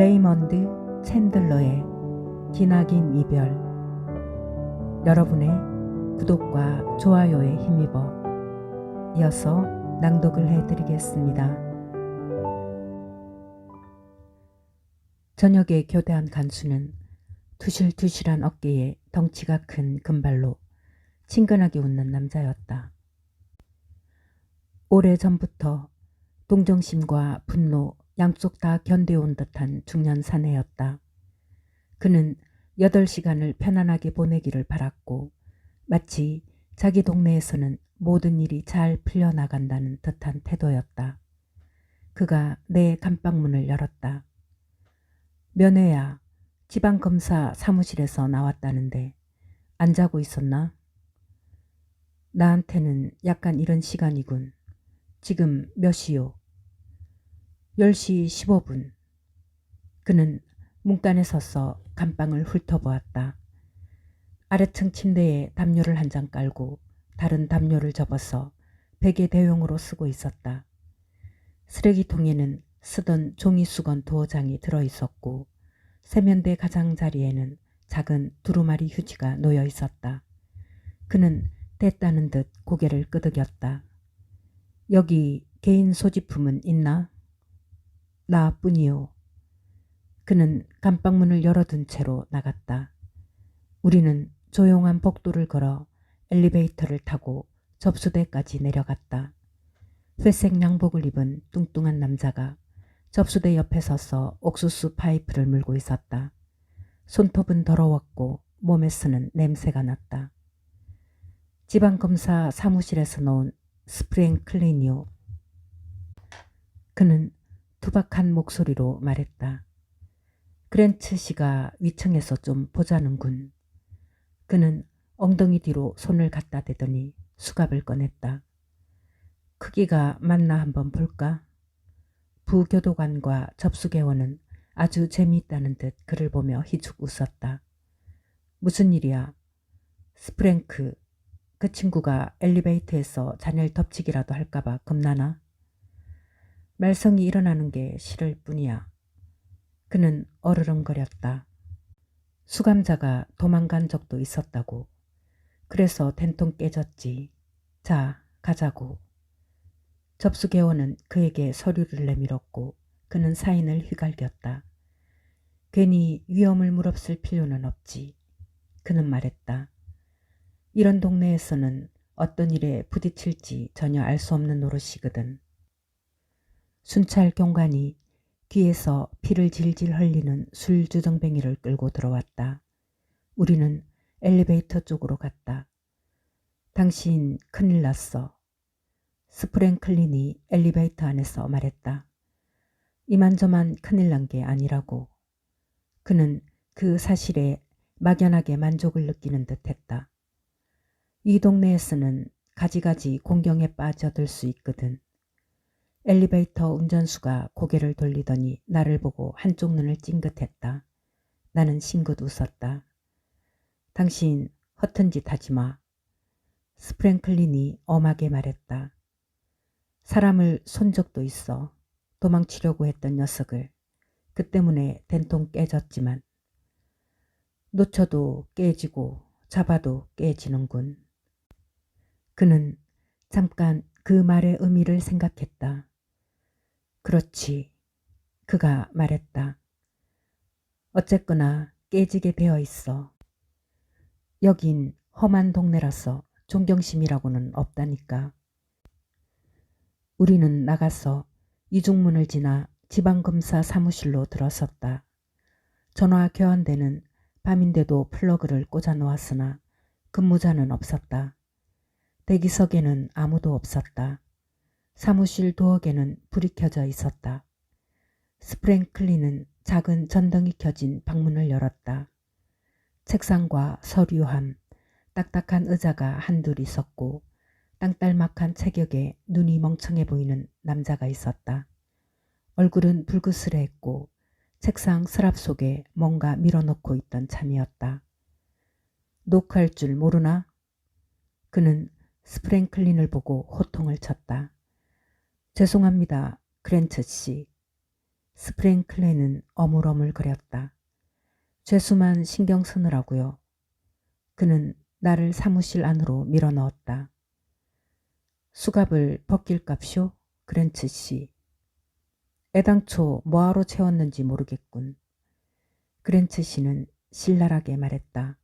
레이먼드 챈들러의 기나긴 이별. 여러분의 구독과 좋아요에 힘입어 이어서 낭독을 해드리겠습니다. 저녁에 교대한 간수는 투실투실한 어깨에 덩치가 큰 금발로 친근하게 웃는 남자였다. 오래전부터 동정심과 분노 양쪽 다 견뎌온 듯한 중년 사내였다. 그는 8시간을 편안하게 보내기를 바랐고 마치 자기 동네에서는 모든 일이 잘 풀려나간다는 듯한 태도였다. 그가 내 감방문을 열었다. 면회야, 지방검사 사무실에서 나왔다는데 안 자고 있었나? 나한테는 약간 이른 시간이군. 지금 몇 시요? 10시 15분. 그는 문간에 서서 감방을 훑어보았다. 아래층 침대에 담요를 한 장 깔고 다른 담요를 접어서 베개 대용으로 쓰고 있었다. 쓰레기통에는 쓰던 종이 수건 2장이 들어있었고 세면대 가장자리에는 작은 두루마리 휴지가 놓여 있었다. 그는 됐다는 듯 고개를 끄덕였다. 여기 개인 소지품은 있나? 나뿐이요. 그는 감방문을 열어둔 채로 나갔다. 우리는 조용한 복도를 걸어 엘리베이터를 타고 접수대까지 내려갔다. 회색 양복을 입은 뚱뚱한 남자가 접수대 옆에 서서 옥수수 파이프를 물고 있었다. 손톱은 더러웠고 몸에서는 냄새가 났다. 지방검사 사무실에서 놓은 스프링클린이요. 그는 투박한 목소리로 말했다. 그랜트 씨가 위층에서 좀 보자는군. 그는 엉덩이 뒤로 손을 갖다 대더니 수갑을 꺼냈다. 크기가 맞나 한번 볼까? 부교도관과 접수개원은 아주 재미있다는 듯 그를 보며 희죽 웃었다. 무슨 일이야? 스프랭크, 그 친구가 엘리베이터에서 자네를 덮치기라도 할까봐 겁나나? 말썽이 일어나는 게 싫을 뿐이야. 그는 어르렁거렸다. 수감자가 도망간 적도 있었다고. 그래서 된통 깨졌지. 자, 가자고. 접수개원은 그에게 서류를 내밀었고 그는 사인을 휘갈겼다. 괜히 위험을 무릅쓸 필요는 없지. 그는 말했다. 이런 동네에서는 어떤 일에 부딪힐지 전혀 알 수 없는 노릇이거든. 순찰 경관이 귀에서 피를 질질 흘리는 술주정뱅이를 끌고 들어왔다. 우리는 엘리베이터 쪽으로 갔다. 당신 큰일 났어. 스프랭클린이 엘리베이터 안에서 말했다. 이만저만 큰일 난 게 아니라고. 그는 그 사실에 막연하게 만족을 느끼는 듯했다. 이 동네에서는 가지가지 공경에 빠져들 수 있거든. 엘리베이터 운전수가 고개를 돌리더니 나를 보고 한쪽 눈을 찡긋했다. 나는 싱긋 웃었다. 당신 허튼 짓 하지 마. 스프랭클린이 엄하게 말했다. 사람을 쏜 적도 있어. 도망치려고 했던 녀석을. 그 때문에 된통 깨졌지만. 놓쳐도 깨지고 잡아도 깨지는군. 그는 잠깐 그 말의 의미를 생각했다. 그렇지. 그가 말했다. 어쨌거나 깨지게 되어 있어. 여긴 험한 동네라서 존경심이라고는 없다니까. 우리는 나가서 이중문을 지나 지방검사 사무실로 들어섰다. 전화 교환대는 밤인데도 플러그를 꽂아 놓았으나 근무자는 없었다. 대기석에는 아무도 없었다. 사무실 도어에는 불이 켜져 있었다. 스프랭클린은 작은 전등이 켜진 방문을 열었다. 책상과 서류함, 딱딱한 의자가 한둘 있었고 땅딸막한 체격에 눈이 멍청해 보이는 남자가 있었다. 얼굴은 불그스레했고 책상 서랍 속에 뭔가 밀어넣고 있던 참이었다. 녹화할 줄 모르나? 그는 스프랭클린을 보고 호통을 쳤다. 죄송합니다, 그랜트 씨. 스프랭클린은 어물어물거렸다. 죄수만 신경 쓰느라고요. 그는 나를 사무실 안으로 밀어넣었다. 수갑을 벗길값쇼? 그랜츠 씨. 애당초 뭐하러 채웠는지 모르겠군. 그랜츠 씨는 신랄하게 말했다.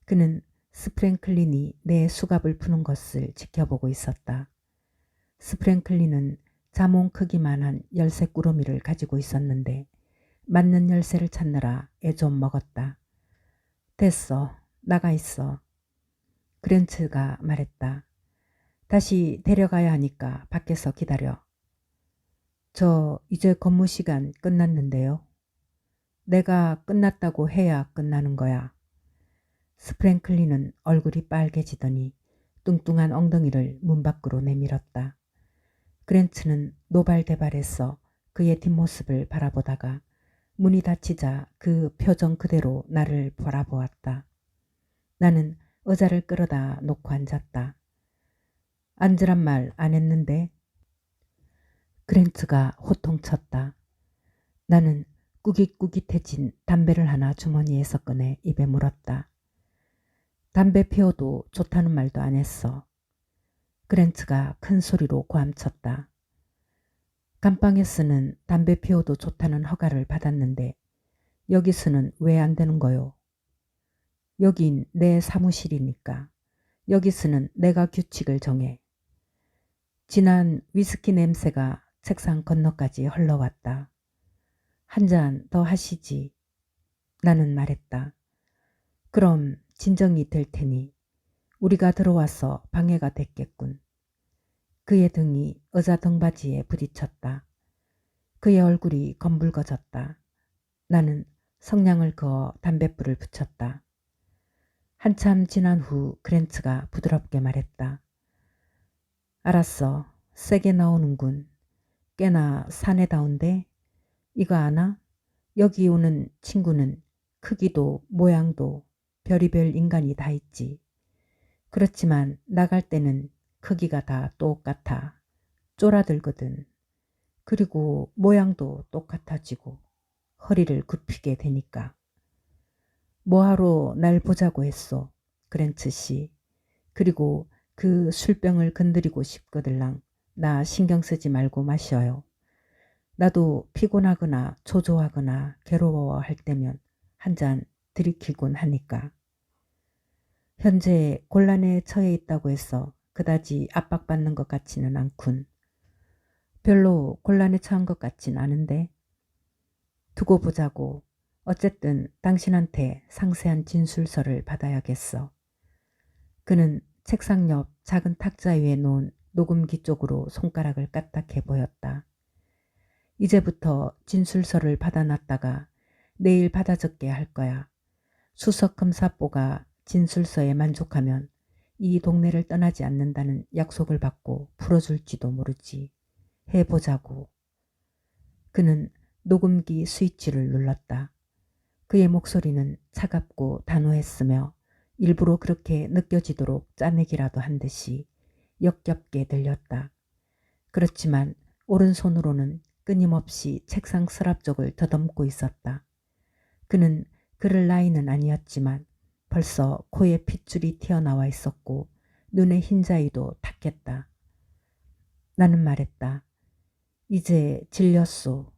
그는 스프랭클린이 내 수갑을 푸는 것을 지켜보고 있었다. 스프랭클린은 자몽 크기만한 열쇠 꾸러미를 가지고 있었는데 맞는 열쇠를 찾느라 애 좀 먹었다. 됐어. 나가 있어. 그랜츠가 말했다. 다시 데려가야 하니까 밖에서 기다려. 저 이제 근무 시간 끝났는데요. 내가 끝났다고 해야 끝나는 거야. 스프랭클린은 얼굴이 빨개지더니 뚱뚱한 엉덩이를 문 밖으로 내밀었다. 그랜츠는 노발대발해서 그의 뒷모습을 바라보다가 문이 닫히자 그 표정 그대로 나를 바라보았다. 나는 의자를 끌어다 놓고 앉았다. 앉으란 말 안 했는데. 그랜츠가 호통쳤다. 나는 꾸깃꾸깃해진 담배를 하나 주머니에서 꺼내 입에 물었다. 담배 피워도 좋다는 말도 안 했어. 그랜츠가 큰 소리로 고함쳤다. 감방에서는 담배 피워도 좋다는 허가를 받았는데 여기서는 왜 안 되는 거요? 여긴 내 사무실이니까. 여기서는 내가 규칙을 정해. 진한 위스키 냄새가 책상 건너까지 흘러왔다. 한 잔 더 하시지. 나는 말했다. 그럼 진정이 될 테니 우리가 들어와서 방해가 됐겠군. 그의 등이 의자 등받이에 부딪혔다. 그의 얼굴이 검붉어졌다. 나는 성냥을 그어 담뱃불을 붙였다. 한참 지난 후 그랜츠가 부드럽게 말했다. 알았어. 세게 나오는군. 꽤나 사내다운데 이거 아나? 여기 오는 친구는 크기도 모양도 별의별 인간이 다 있지. 그렇지만 나갈 때는 크기가 다 똑같아. 쫄아들거든. 그리고 모양도 똑같아지고 허리를 굽히게 되니까. 뭐하러 날 보자고 했소, 그랜츠 씨. 그리고 그 술병을 건드리고 싶거들랑 나 신경 쓰지 말고 마셔요. 나도 피곤하거나 초조하거나 괴로워할 때면 한 잔 들이키곤 하니까. 현재 곤란에 처해 있다고 해서 그다지 압박받는 것 같지는 않군. 별로 곤란에 처한 것 같진 않은데. 두고 보자고. 어쨌든 당신한테 상세한 진술서를 받아야겠어. 그는 책상 옆 작은 탁자 위에 놓은 녹음기 쪽으로 손가락을 까딱해 보였다. 이제부터 진술서를 받아놨다가 내일 받아 적게 할 거야. 수석검사보가 진술서에 만족하면 이 동네를 떠나지 않는다는 약속을 받고 풀어줄지도 모르지. 해보자고. 그는 녹음기 스위치를 눌렀다. 그의 목소리는 차갑고 단호했으며 일부러 그렇게 느껴지도록 짜내기라도 한 듯이 역겹게 들렸다. 그렇지만 오른손으로는 끊임없이 책상 서랍 쪽을 더듬고 있었다. 그는 그럴 나이는 아니었지만 벌써 코에 핏줄이 튀어나와 있었고 눈의 흰자위도 탁했다. 나는 말했다. 이제 질렸소.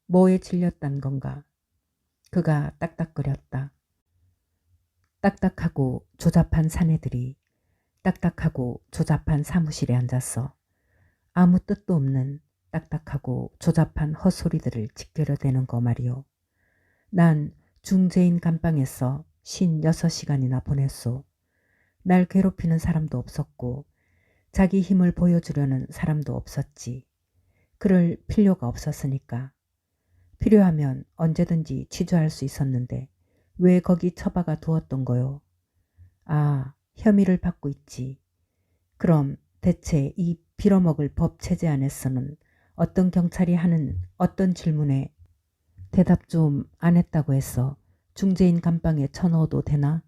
뭐에 질렸단 건가? 그가 딱딱거렸다. 딱딱하고 조잡한 사내들이 딱딱하고 조잡한 사무실에 앉았어. 아무 뜻도 없는 딱딱하고 조잡한 헛소리들을 지켜려대는 거 말이오. 난 중재인 감방에서 56시간이나 보냈소. 날 괴롭히는 사람도 없었고 자기 힘을 보여주려는 사람도 없었지. 그럴 필요가 없었으니까. 필요하면 언제든지 취조할 수 있었는데 왜 거기 처박아 두었던 거요? 아, 혐의를 받고 있지. 그럼 대체 이 빌어먹을 법 체제 안에서는 어떤 경찰이 하는 어떤 질문에 대답 좀 안 했다고 해서 중재인 감방에 쳐넣어도 되나?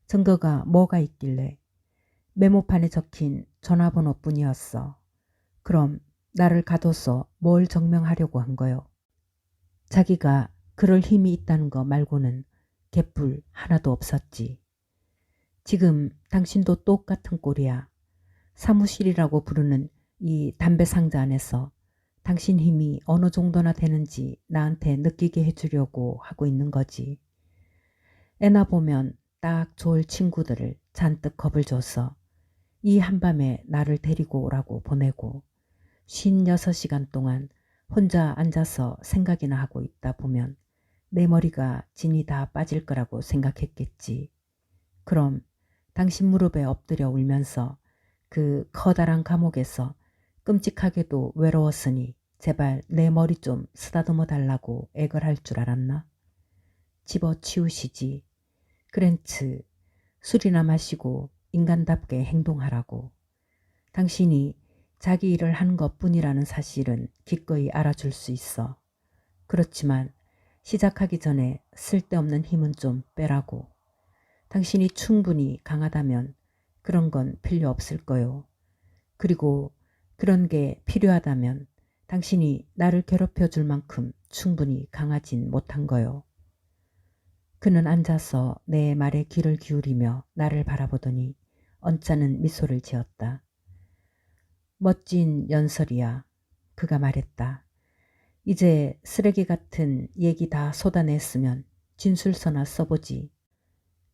증거가 뭐가 있길래? 메모판에 적힌 전화번호뿐이었어. 그럼 나를 가둬서 뭘 증명하려고 한 거요? 자기가 그럴 힘이 있다는 거 말고는 개뿔 하나도 없었지. 지금 당신도 똑같은 꼴이야. 사무실이라고 부르는 이 담배 상자 안에서 당신 힘이 어느 정도나 되는지 나한테 느끼게 해주려고 하고 있는 거지. 애나 보면 딱 좋을 친구들을 잔뜩 겁을 줘서 이 한밤에 나를 데리고 오라고 보내고 56시간 동안 혼자 앉아서 생각이나 하고 있다 보면 내 머리가 진이 다 빠질 거라고 생각했겠지. 그럼 당신 무릎에 엎드려 울면서 그 커다란 감옥에서 끔찍하게도 외로웠으니 제발 내 머리 좀 쓰다듬어 달라고 애걸할 줄 알았나? 집어치우시지. 그랜츠, 술이나 마시고 인간답게 행동하라고. 당신이 자기 일을 한 것뿐이라는 사실은 기꺼이 알아줄 수 있어. 그렇지만 시작하기 전에 쓸데없는 힘은 좀 빼라고. 당신이 충분히 강하다면 그런 건 필요 없을 거요. 그리고 그런 게 필요하다면 당신이 나를 괴롭혀 줄 만큼 충분히 강하진 못한 거요. 그는 앉아서 내 말에 귀를 기울이며 나를 바라보더니 언짢은 미소를 지었다. 멋진 연설이야. 그가 말했다. 이제 쓰레기 같은 얘기 다 쏟아냈으면 진술서나 써보지.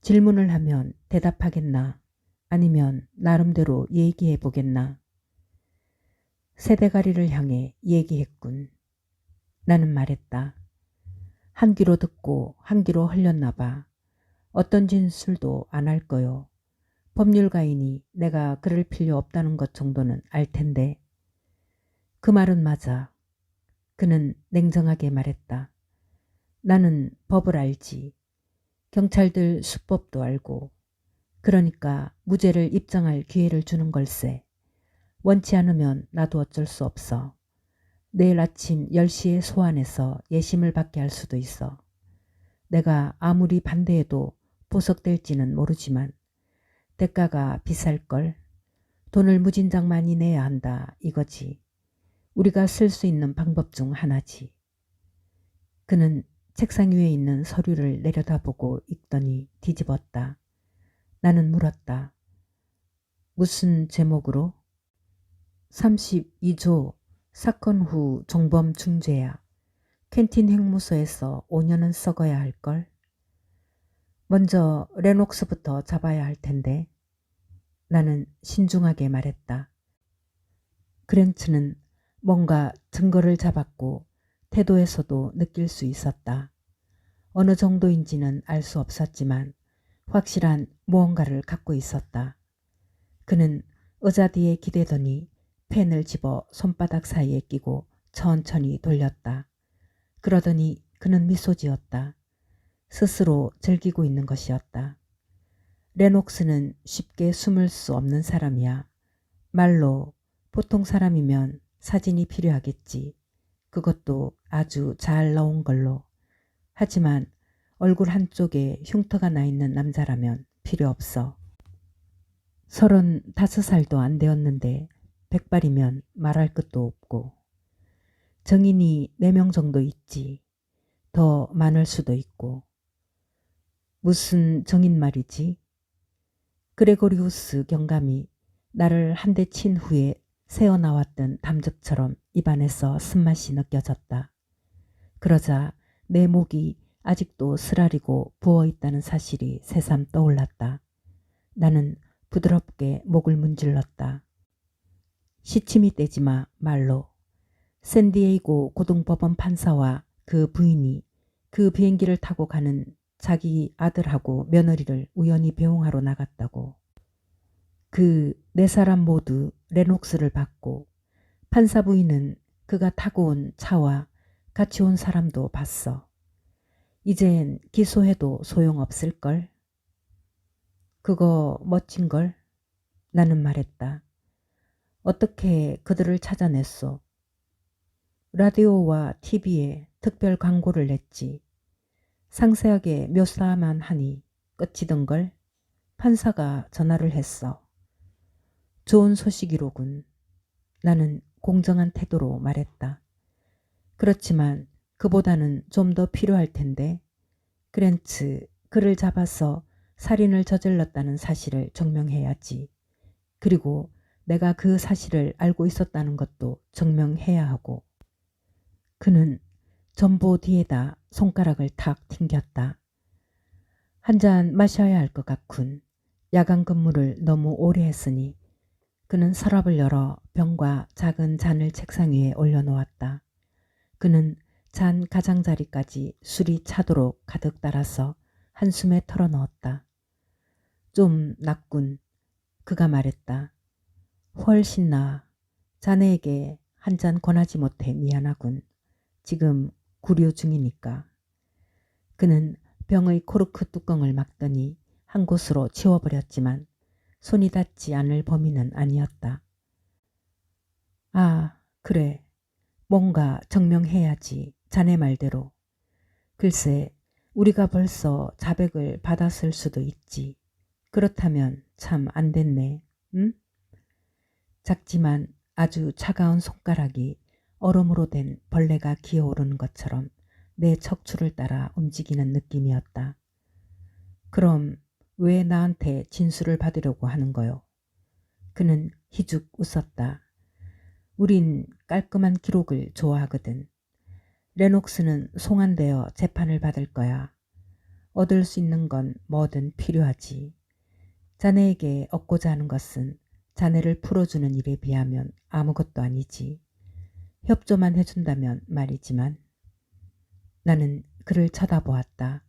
질문을 하면 대답하겠나? 아니면 나름대로 얘기해보겠나? 세대가리를 향해 얘기했군. 나는 말했다. 한 귀로 듣고 한 귀로 흘렸나 봐. 어떤 진술도 안 할 거요. 법률가이니 내가 그럴 필요 없다는 것 정도는 알 텐데. 그 말은 맞아. 그는 냉정하게 말했다. 나는 법을 알지. 경찰들 수법도 알고. 그러니까 무죄를 입증할 기회를 주는 걸세. 원치 않으면 나도 어쩔 수 없어. 내일 아침 10시에 소환해서 예심을 받게 할 수도 있어. 내가 아무리 반대해도 보석될지는 모르지만 대가가 비쌀걸. 돈을 무진장 많이 내야 한다 이거지. 우리가 쓸 수 있는 방법 중 하나지. 그는 책상 위에 있는 서류를 내려다보고 읽더니 뒤집었다. 나는 물었다. 무슨 제목으로? 32조 사건 후 종범 중죄야. 켄틴 형무소에서 5년은 썩어야 할걸. 먼저 레녹스부터 잡아야 할 텐데. 나는 신중하게 말했다. 그랜츠는 뭔가 증거를 잡았고 태도에서도 느낄 수 있었다. 어느 정도인지는 알 수 없었지만 확실한 무언가를 갖고 있었다. 그는 의자 뒤에 기대더니 펜을 집어 손바닥 사이에 끼고 천천히 돌렸다. 그러더니 그는 미소 지었다. 스스로 즐기고 있는 것이었다. 레녹스는 쉽게 숨을 수 없는 사람이야. 말로 보통 사람이면 사진이 필요하겠지. 그것도 아주 잘 나온 걸로. 하지만 얼굴 한쪽에 흉터가 나 있는 남자라면 필요 없어. 35살도 안 되었는데 100발이면 말할 것도 없고. 정인이 4명 정도 있지. 더 많을 수도 있고. 무슨 정인 말이지? 그레고리우스 경감이 나를 한 대 친 후에 새어나왔던 담즙처럼 입안에서 쓴맛이 느껴졌다. 그러자 내 목이 아직도 쓰라리고 부어있다는 사실이 새삼 떠올랐다. 나는 부드럽게 목을 문질렀다. 시침이 떼지마 말로. 샌디에이고 고등법원 판사와 그 부인이 그 비행기를 타고 가는 자기 아들하고 며느리를 우연히 배웅하러 나갔다고. 그 4사람 모두 레녹스를 봤고 판사 부인은 그가 타고 온 차와 같이 온 사람도 봤어. 이젠 기소해도 소용없을걸. 그거 멋진걸? 나는 말했다. 어떻게 그들을 찾아냈소? 라디오와 TV에 특별 광고를 냈지. 상세하게 묘사만 하니 끝이던걸. 판사가 전화를 했어. 좋은 소식이로군. 나는 공정한 태도로 말했다. 그렇지만 그보다는 좀 더 필요할 텐데. 그랜츠, 그를 잡아서 살인을 저질렀다는 사실을 증명해야지. 그리고 내가 그 사실을 알고 있었다는 것도 증명해야 하고. 그는 전보 뒤에다 손가락을 탁 튕겼다. 한 잔 마셔야 할 것 같군. 야간 근무를 너무 오래 했으니. 그는 서랍을 열어 병과 작은 잔을 책상 위에 올려놓았다. 그는 잔 가장자리까지 술이 차도록 가득 따라서 한숨에 털어넣었다. 좀 낫군. 그가 말했다. 훨씬 나아. 자네에게 한 잔 권하지 못해 미안하군. 지금 구류 중이니까. 그는 병의 코르크 뚜껑을 막더니 한 곳으로 치워버렸지만 손이 닿지 않을 범위는 아니었다. 아, 그래. 뭔가 증명해야지. 자네 말대로. 글쎄, 우리가 벌써 자백을 받았을 수도 있지. 그렇다면 참 안 됐네. 응? 작지만 아주 차가운 손가락이 얼음으로 된 벌레가 기어오르는 것처럼 내 척추를 따라 움직이는 느낌이었다. 그럼 왜 나한테 진술을 받으려고 하는 거요? 그는 희죽 웃었다. 우린 깔끔한 기록을 좋아하거든. 레녹스는 송환되어 재판을 받을 거야. 얻을 수 있는 건 뭐든 필요하지. 자네에게 얻고자 하는 것은 자네를 풀어주는 일에 비하면 아무것도 아니지. 협조만 해준다면 말이지만. 나는 그를 쳐다보았다.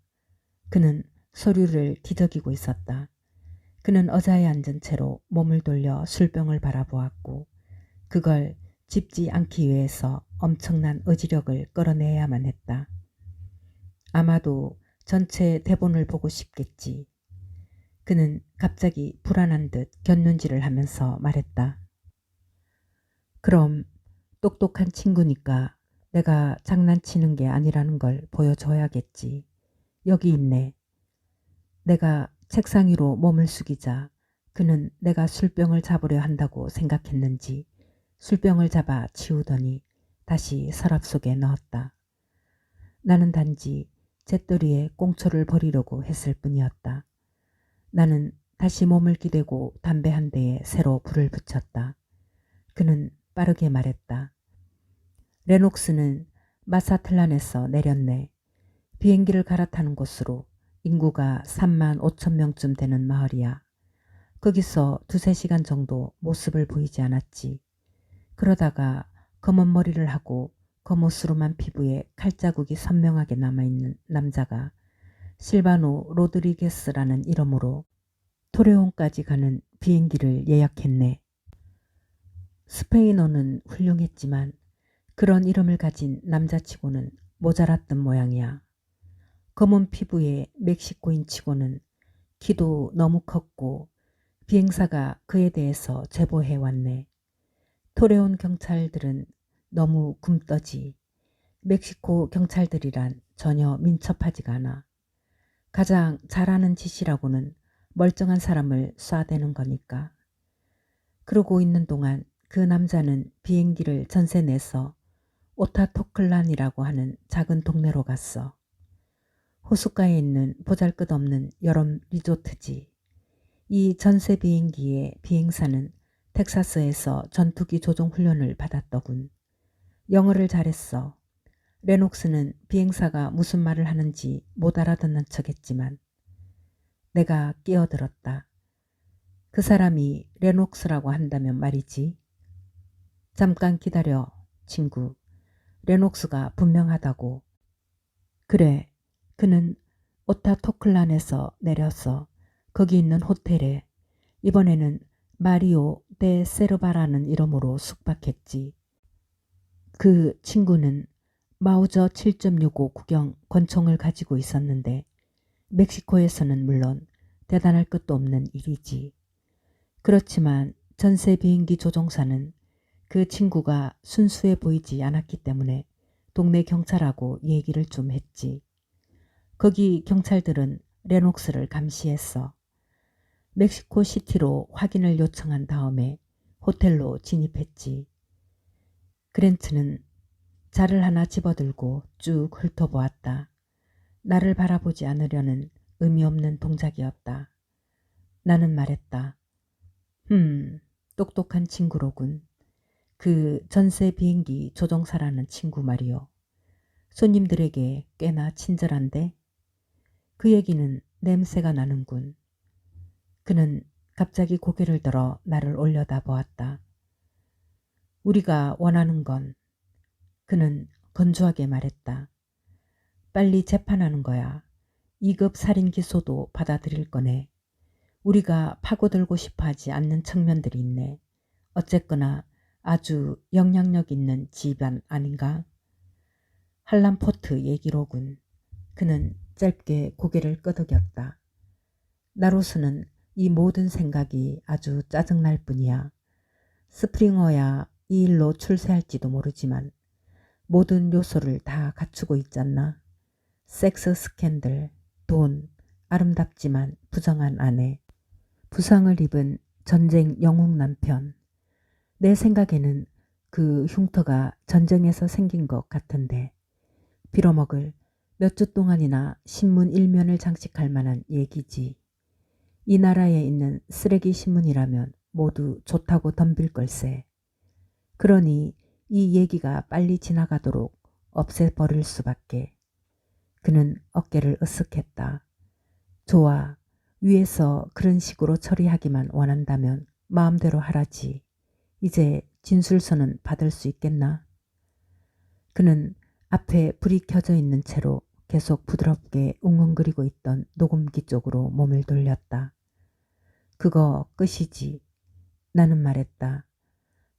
그는 서류를 뒤적이고 있었다. 그는 의자에 앉은 채로 몸을 돌려 술병을 바라보았고 그걸 짚지 않기 위해서 엄청난 의지력을 끌어내야만 했다. 아마도 전체 대본을 보고 싶겠지. 그는 갑자기 불안한 듯 곁눈질을 하면서 말했다. 그럼 똑똑한 친구니까 내가 장난치는 게 아니라는 걸 보여줘야겠지. 여기 있네. 내가 책상 위로 몸을 숙이자 그는 내가 술병을 잡으려 한다고 생각했는지 술병을 잡아 치우더니 다시 서랍 속에 넣었다. 나는 단지 잿더리에 꽁초를 버리려고 했을 뿐이었다. 나는 다시 몸을 기대고 담배 한 대에 새로 불을 붙였다. 그는 빠르게 말했다. 레녹스는 마사틀란에서 내렸네. 비행기를 갈아타는 곳으로. 인구가 3만 5천 명쯤 되는 마을이야. 거기서 2~3시간 정도 모습을 보이지 않았지. 그러다가 검은 머리를 하고 검은스름한 피부에 칼자국이 선명하게 남아있는 남자가 실바노 로드리게스라는 이름으로 토레온까지 가는 비행기를 예약했네. 스페인어는 훌륭했지만 그런 이름을 가진 남자치고는 모자랐던 모양이야. 검은 피부에 멕시코인 치고는 키도 너무 컸고 비행사가 그에 대해서 제보해왔네. 토레온 경찰들은 너무 굼떠지. 멕시코 경찰들이란 전혀 민첩하지가 않아. 가장 잘하는 짓이라고는 멀쩡한 사람을 쏴대는 거니까. 그러고 있는 동안 그 남자는 비행기를 전세 내서 오타토클란이라고 하는 작은 동네로 갔어. 호숫가에 있는 보잘것없는 여름 리조트지. 이 전세 비행기의 비행사는 텍사스에서 전투기 조종 훈련을 받았더군. 영어를 잘했어. 레녹스는 비행사가 무슨 말을 하는지 못 알아듣는 척했지만 내가 끼어들었다. 그 사람이 레녹스라고 한다면 말이지. 잠깐 기다려, 친구. 레녹스가 분명하다고. 그래, 그는 오타토클란에서 내려서 거기 있는 호텔에 이번에는 마리오 데 세르바라는 이름으로 숙박했지. 그 친구는 마우저 7.65 구경 권총을 가지고 있었는데 멕시코에서는 물론 대단할 것도 없는 일이지. 그렇지만 전세 비행기 조종사는 그 친구가 순수해 보이지 않았기 때문에 동네 경찰하고 얘기를 좀 했지. 거기 경찰들은 레녹스를 감시했어. 멕시코 시티로 확인을 요청한 다음에 호텔로 진입했지. 그랜트는 자를 하나 집어들고 쭉 훑어보았다. 나를 바라보지 않으려는 의미 없는 동작이었다. 나는 말했다. 똑똑한 친구로군. 그 전세 비행기 조종사라는 친구 말이요. 손님들에게 꽤나 친절한데? 그 얘기는 냄새가 나는군. 그는 갑자기 고개를 들어 나를 올려다 보았다. 우리가 원하는 건, 그는 건조하게 말했다. 빨리 재판하는 거야. 2급 살인 기소도 받아들일 거네. 우리가 파고들고 싶어 하지 않는 측면들이 있네. 어쨌거나 아주 영향력 있는 집안 아닌가? 할람포트 얘기로군. 그는 짧게 고개를 끄덕였다. 나로서는 이 모든 생각이 아주 짜증날 뿐이야. 스프링어야 이 일로 출세할지도 모르지만 모든 요소를 다 갖추고 있잖나. 섹스 스캔들, 돈, 아름답지만 부정한 아내, 부상을 입은 전쟁 영웅 남편. 내 생각에는 그 흉터가 전쟁에서 생긴 것 같은데 빌어먹을 몇 주 동안이나 신문 일면을 장식할 만한 얘기지. 이 나라에 있는 쓰레기 신문이라면 모두 좋다고 덤빌 걸세. 그러니 이 얘기가 빨리 지나가도록 없애버릴 수밖에. 그는 어깨를 으쓱했다. 좋아. 위에서 그런 식으로 처리하기만 원한다면 마음대로 하라지. 이제 진술서는 받을 수 있겠나? 그는 앞에 불이 켜져 있는 채로 계속 부드럽게 웅웅거리고 있던 녹음기 쪽으로 몸을 돌렸다. 그거 끝이지. 나는 말했다.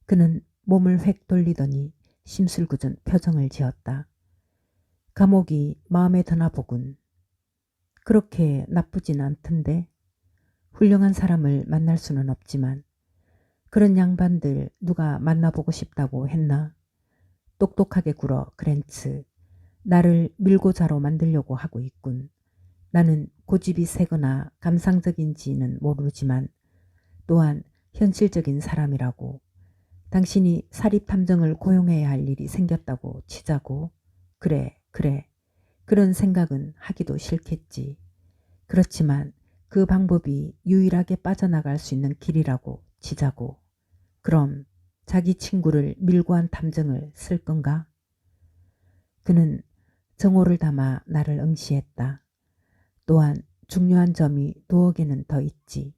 그는 몸을 획 돌리더니 심술궂은 표정을 지었다. 감옥이 마음에 드나 보군. 그렇게 나쁘진 않던데. 훌륭한 사람을 만날 수는 없지만 그런 양반들 누가 만나보고 싶다고 했나? 똑똑하게 굴어 그랜츠. 나를 밀고자로 만들려고 하고 있군. 나는 고집이 세거나 감상적인지는 모르지만 또한 현실적인 사람이라고. 당신이 사립탐정을 고용해야 할 일이 생겼다고 치자고. 그래. 그런 생각은 하기도 싫겠지. 그렇지만 그 방법이 유일하게 빠져나갈 수 있는 길이라고 치자고. 그럼 자기 친구를 밀고 한 탐정을 쓸 건가? 그는 정오를 담아 나를 응시했다. 또한 중요한 점이 두어 개는 더 있지.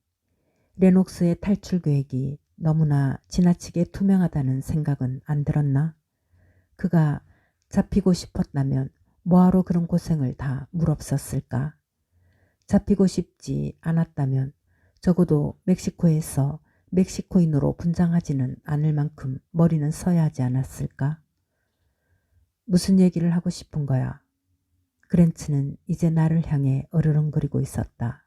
레녹스의 탈출 계획이 너무나 지나치게 투명하다는 생각은 안 들었나? 그가 잡히고 싶었다면 뭐하러 그런 고생을 다 물없었을까? 잡히고 싶지 않았다면 적어도 멕시코에서 멕시코인으로 분장하지는 않을 만큼 머리는 써야 하지 않았을까? 무슨 얘기를 하고 싶은 거야? 그랜츠는 이제 나를 향해 어르렁거리고 있었다.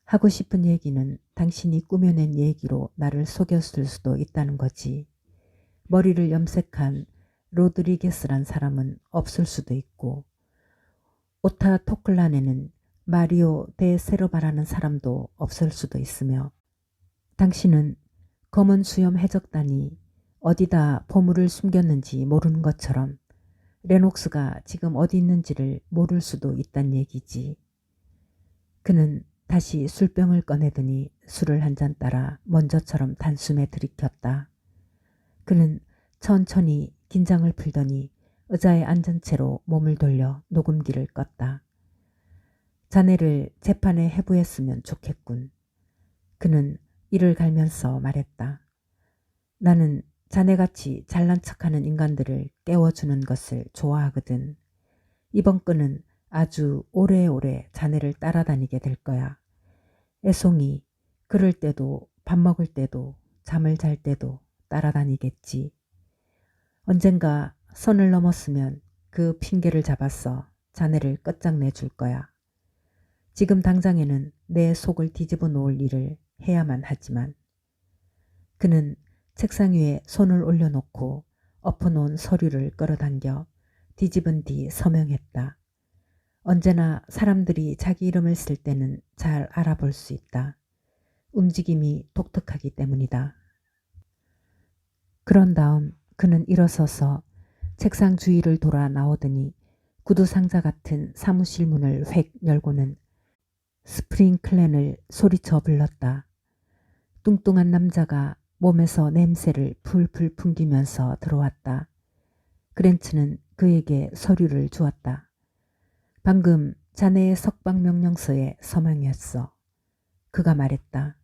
하고 싶은 얘기는 당신이 꾸며낸 얘기로 나를 속였을 수도 있다는 거지. 머리를 염색한 로드리게스란 사람은 없을 수도 있고 오타 토클란에는 마리오 데 세르바라는 사람도 없을 수도 있으며 당신은 검은 수염 해적단이 어디다 보물을 숨겼는지 모르는 것처럼 레녹스가 지금 어디 있는지를 모를 수도 있단 얘기지. 그는 다시 술병을 꺼내더니 술을 한 잔 따라 먼저처럼 단숨에 들이켰다. 그는 천천히 긴장을 풀더니 의자에 앉은 채로 몸을 돌려 녹음기를 껐다. 자네를 재판에 해부했으면 좋겠군. 그는 이를 갈면서 말했다. 나는 자네같이 잘난 척하는 인간들을 깨워주는 것을 좋아하거든. 이번 건은 아주 오래오래 자네를 따라다니게 될 거야. 애송이 그럴 때도 밥 먹을 때도 잠을 잘 때도 따라다니겠지. 언젠가 선을 넘었으면 그 핑계를 잡았어 자네를 끝장내 줄 거야. 지금 당장에는 내 속을 뒤집어 놓을 일을 해야만 하지만. 그는 책상 위에 손을 올려놓고 엎어놓은 서류를 끌어당겨 뒤집은 뒤 서명했다. 언제나 사람들이 자기 이름을 쓸 때는 잘 알아볼 수 있다. 움직임이 독특하기 때문이다. 그런 다음 그는 일어서서 책상 주위를 돌아 나오더니 구두상자 같은 사무실 문을 획 열고는 스프링클랜을 소리쳐 불렀다. 뚱뚱한 남자가 몸에서 냄새를 풀풀 풍기면서 들어왔다. 그랜츠는 그에게 서류를 주었다. 방금 자네의 석방 명령서에 서명했어. 그가 말했다.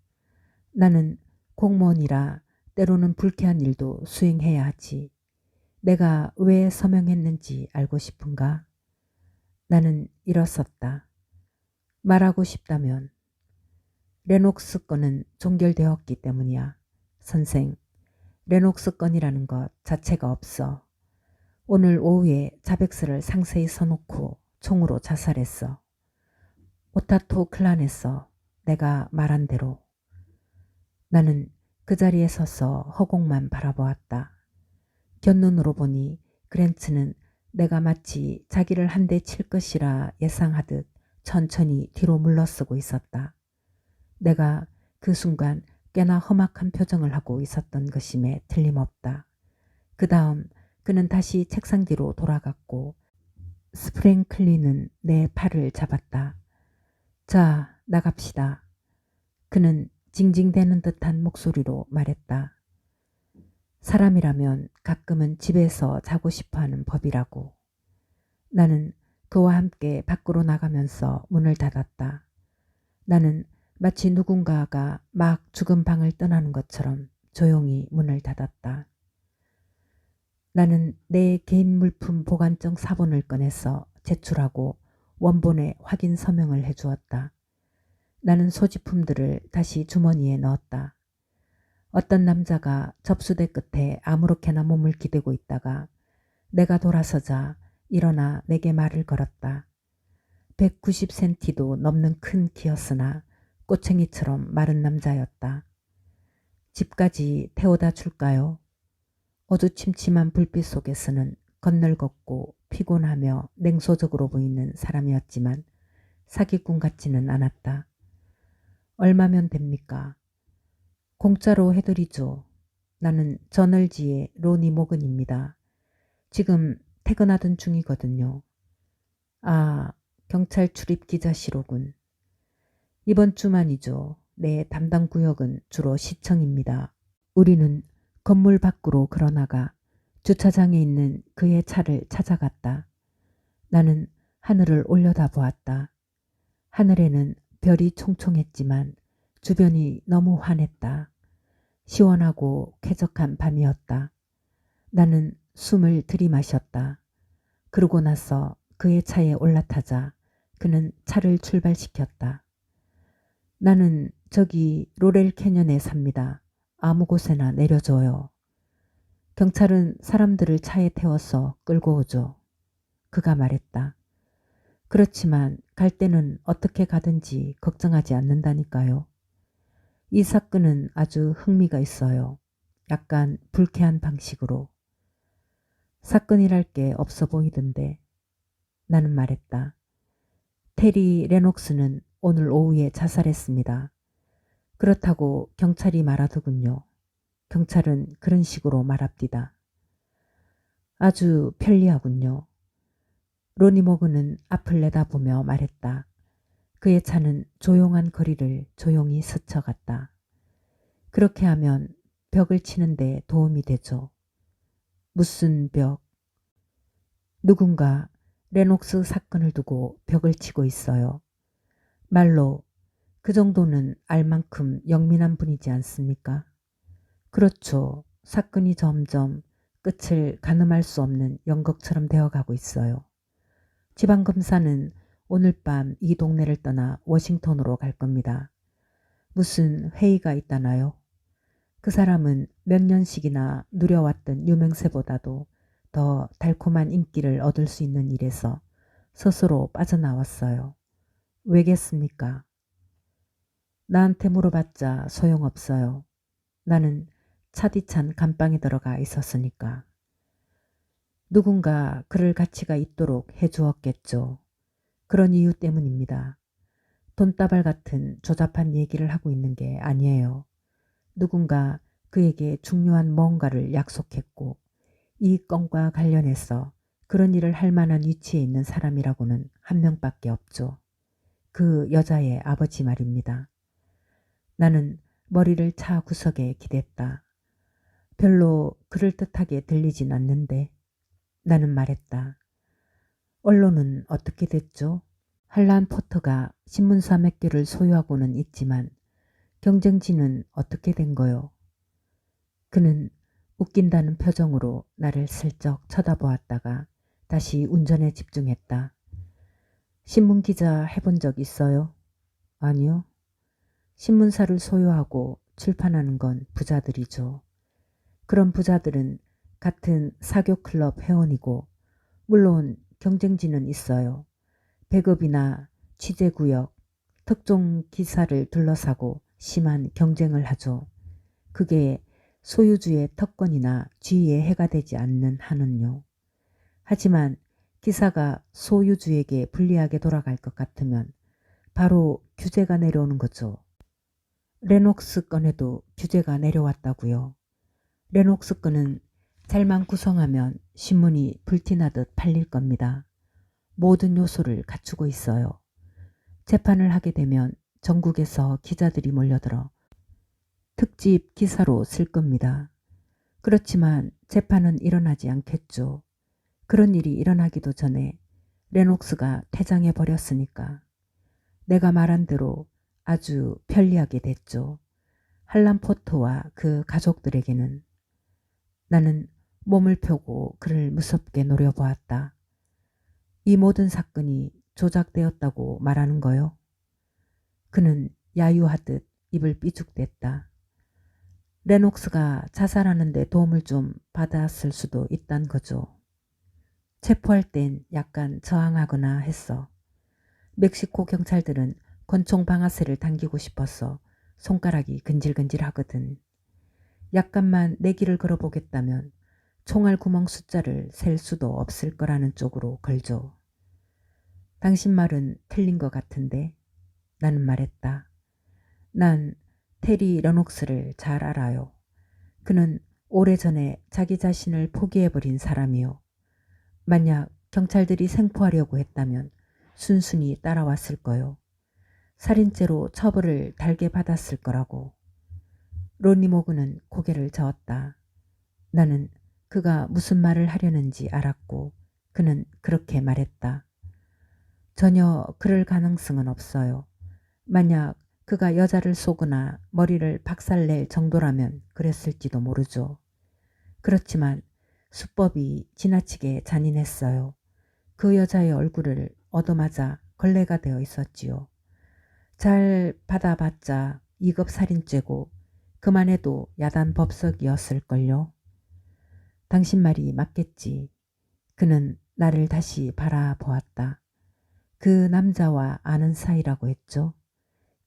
나는 공무원이라 때로는 불쾌한 일도 수행해야 하지. 내가 왜 서명했는지 알고 싶은가? 나는 일었었다. 말하고 싶다면 레녹스 건은 종결되었기 때문이야. 선생, 레녹스 건이라는 것 자체가 없어. 오늘 오후에 자백스를 상세히 써놓고 총으로 자살했어. 오타토 클란에서 내가 말한 대로. 나는 그 자리에 서서 허공만 바라보았다. 곁눈으로 보니 그랜츠는 내가 마치 자기를 한 대 칠 것이라 예상하듯 천천히 뒤로 물러서고 있었다. 내가 그 순간 꽤나 험악한 표정을 하고 있었던 것임에 틀림없다. 그 다음 그는 다시 책상 뒤로 돌아갔고 스프랭클린은 내 팔을 잡았다. 자, 나갑시다. 그는 징징대는 듯한 목소리로 말했다. 사람이라면 가끔은 집에서 자고 싶어하는 법이라고. 나는 그와 함께 밖으로 나가면서 문을 닫았다. 나는 마치 누군가가 막 죽은 방을 떠나는 것처럼 조용히 문을 닫았다. 나는 내 개인 물품 보관증 사본을 꺼내서 제출하고 원본에 확인 서명을 해주었다. 나는 소지품들을 다시 주머니에 넣었다. 어떤 남자가 접수대 끝에 아무렇게나 몸을 기대고 있다가 내가 돌아서자 일어나 내게 말을 걸었다. 190cm도 넘는 큰 키였으나 꼬챙이처럼 마른 남자였다. 집까지 태워다 줄까요? 어두침침한 불빛 속에서는 건널걷고 피곤하며 냉소적으로 보이는 사람이었지만 사기꾼 같지는 않았다. 얼마면 됩니까? 공짜로 해드리죠. 나는 저널지의 로니 모근입니다. 지금 퇴근하던 중이거든요. 아, 경찰 출입 기자시로군. 이번 주만이죠. 내 담당 구역은 주로 시청입니다. 우리는 건물 밖으로 걸어나가 주차장에 있는 그의 차를 찾아갔다. 나는 하늘을 올려다보았다. 하늘에는 별이 총총했지만 주변이 너무 환했다. 시원하고 쾌적한 밤이었다. 나는 숨을 들이마셨다. 그러고 나서 그의 차에 올라타자 그는 차를 출발시켰다. 나는 저기 로렐 캐년에 삽니다. 아무 곳에나 내려줘요. 경찰은 사람들을 차에 태워서 끌고 오죠. 그가 말했다. 그렇지만 갈 때는 어떻게 가든지 걱정하지 않는다니까요. 이 사건은 아주 흥미가 있어요. 약간 불쾌한 방식으로. 사건이랄 게 없어 보이던데. 나는 말했다. 테리 레녹스는 오늘 오후에 자살했습니다. 그렇다고 경찰이 말하더군요. 경찰은 그런 식으로 말합디다. 아주 편리하군요. 로니 모그는 앞을 내다보며 말했다. 그의 차는 조용한 거리를 조용히 스쳐갔다. 그렇게 하면 벽을 치는데 도움이 되죠. 무슨 벽? 누군가 레녹스 사건을 두고 벽을 치고 있어요. 말로 그 정도는 알 만큼 영민한 분이지 않습니까? 그렇죠. 사건이 점점 끝을 가늠할 수 없는 연극처럼 되어가고 있어요. 지방검사는 오늘 밤 이 동네를 떠나 워싱턴으로 갈 겁니다. 무슨 회의가 있다나요? 그 사람은 몇 년씩이나 누려왔던 유명세보다도 더 달콤한 인기를 얻을 수 있는 일에서 스스로 빠져나왔어요. 왜겠습니까? 나한테 물어봤자 소용없어요. 나는 차디찬 감방에 들어가 있었으니까. 누군가 그럴 가치가 있도록 해주었겠죠. 그런 이유 때문입니다. 돈다발 같은 조잡한 얘기를 하고 있는 게 아니에요. 누군가 그에게 중요한 뭔가를 약속했고 이 건과 관련해서 그런 일을 할 만한 위치에 있는 사람이라고는 한 명밖에 없죠. 그 여자의 아버지 말입니다. 나는 머리를 차 구석에 기댔다. 별로 그럴듯하게 들리진 않는데. 나는 말했다. 언론은 어떻게 됐죠? 할란 포터가 신문사 몇 개를 소유하고는 있지만 경쟁지는 어떻게 된 거요? 그는 웃긴다는 표정으로 나를 슬쩍 쳐다보았다가 다시 운전에 집중했다. 신문기자 해본 적 있어요? 아니요. 신문사를 소유하고 출판하는 건 부자들이죠. 그런 부자들은 같은 사교클럽 회원이고 물론 경쟁지는 있어요. 배급이나 취재구역, 특종 기사를 둘러싸고 심한 경쟁을 하죠. 그게 소유주의 특권이나 지위에 해가 되지 않는 한은요. 하지만 기사가 소유주에게 불리하게 돌아갈 것 같으면 바로 규제가 내려오는 거죠. 레녹스 건에도 규제가 내려왔다고요. 레녹스 건은 잘만 구성하면 신문이 불티나듯 팔릴 겁니다. 모든 요소를 갖추고 있어요. 재판을 하게 되면 전국에서 기자들이 몰려들어 특집 기사로 쓸 겁니다. 그렇지만 재판은 일어나지 않겠죠. 그런 일이 일어나기도 전에 레녹스가 퇴장해 버렸으니까. 내가 말한 대로 아주 편리하게 됐죠. 할란 포터와 그 가족들에게는. 나는 몸을 펴고 그를 무섭게 노려보았다. 이 모든 사건이 조작되었다고 말하는 거요? 그는 야유하듯 입을 삐죽댔다. 레녹스가 자살하는데 도움을 좀 받았을 수도 있단 거죠. 체포할 땐 약간 저항하거나 했어. 멕시코 경찰들은 권총 방아쇠를 당기고 싶어서 손가락이 근질근질하거든. 약간만 내기를 걸어보겠다면 총알 구멍 숫자를 셀 수도 없을 거라는 쪽으로 걸죠. 당신 말은 틀린 것 같은데. 나는 말했다. 난 테리 레녹스를 잘 알아요. 그는 오래전에 자기 자신을 포기해버린 사람이요. 만약 경찰들이 생포하려고 했다면 순순히 따라왔을 거요. 살인죄로 처벌을 달게 받았을 거라고. 로니 모그는 고개를 저었다. 나는 그가 무슨 말을 하려는지 알았고 그는 그렇게 말했다. 전혀 그럴 가능성은 없어요. 만약 그가 여자를 쏘거나 머리를 박살낼 정도라면 그랬을지도 모르죠. 그렇지만 수법이 지나치게 잔인했어요. 그 여자의 얼굴을 얻어맞아 걸레가 되어 있었지요. 잘 받아봤자 2급 살인죄고 그만해도 야단 법석이었을걸요. 당신 말이 맞겠지. 그는 나를 다시 바라보았다. 그 남자와 아는 사이라고 했죠.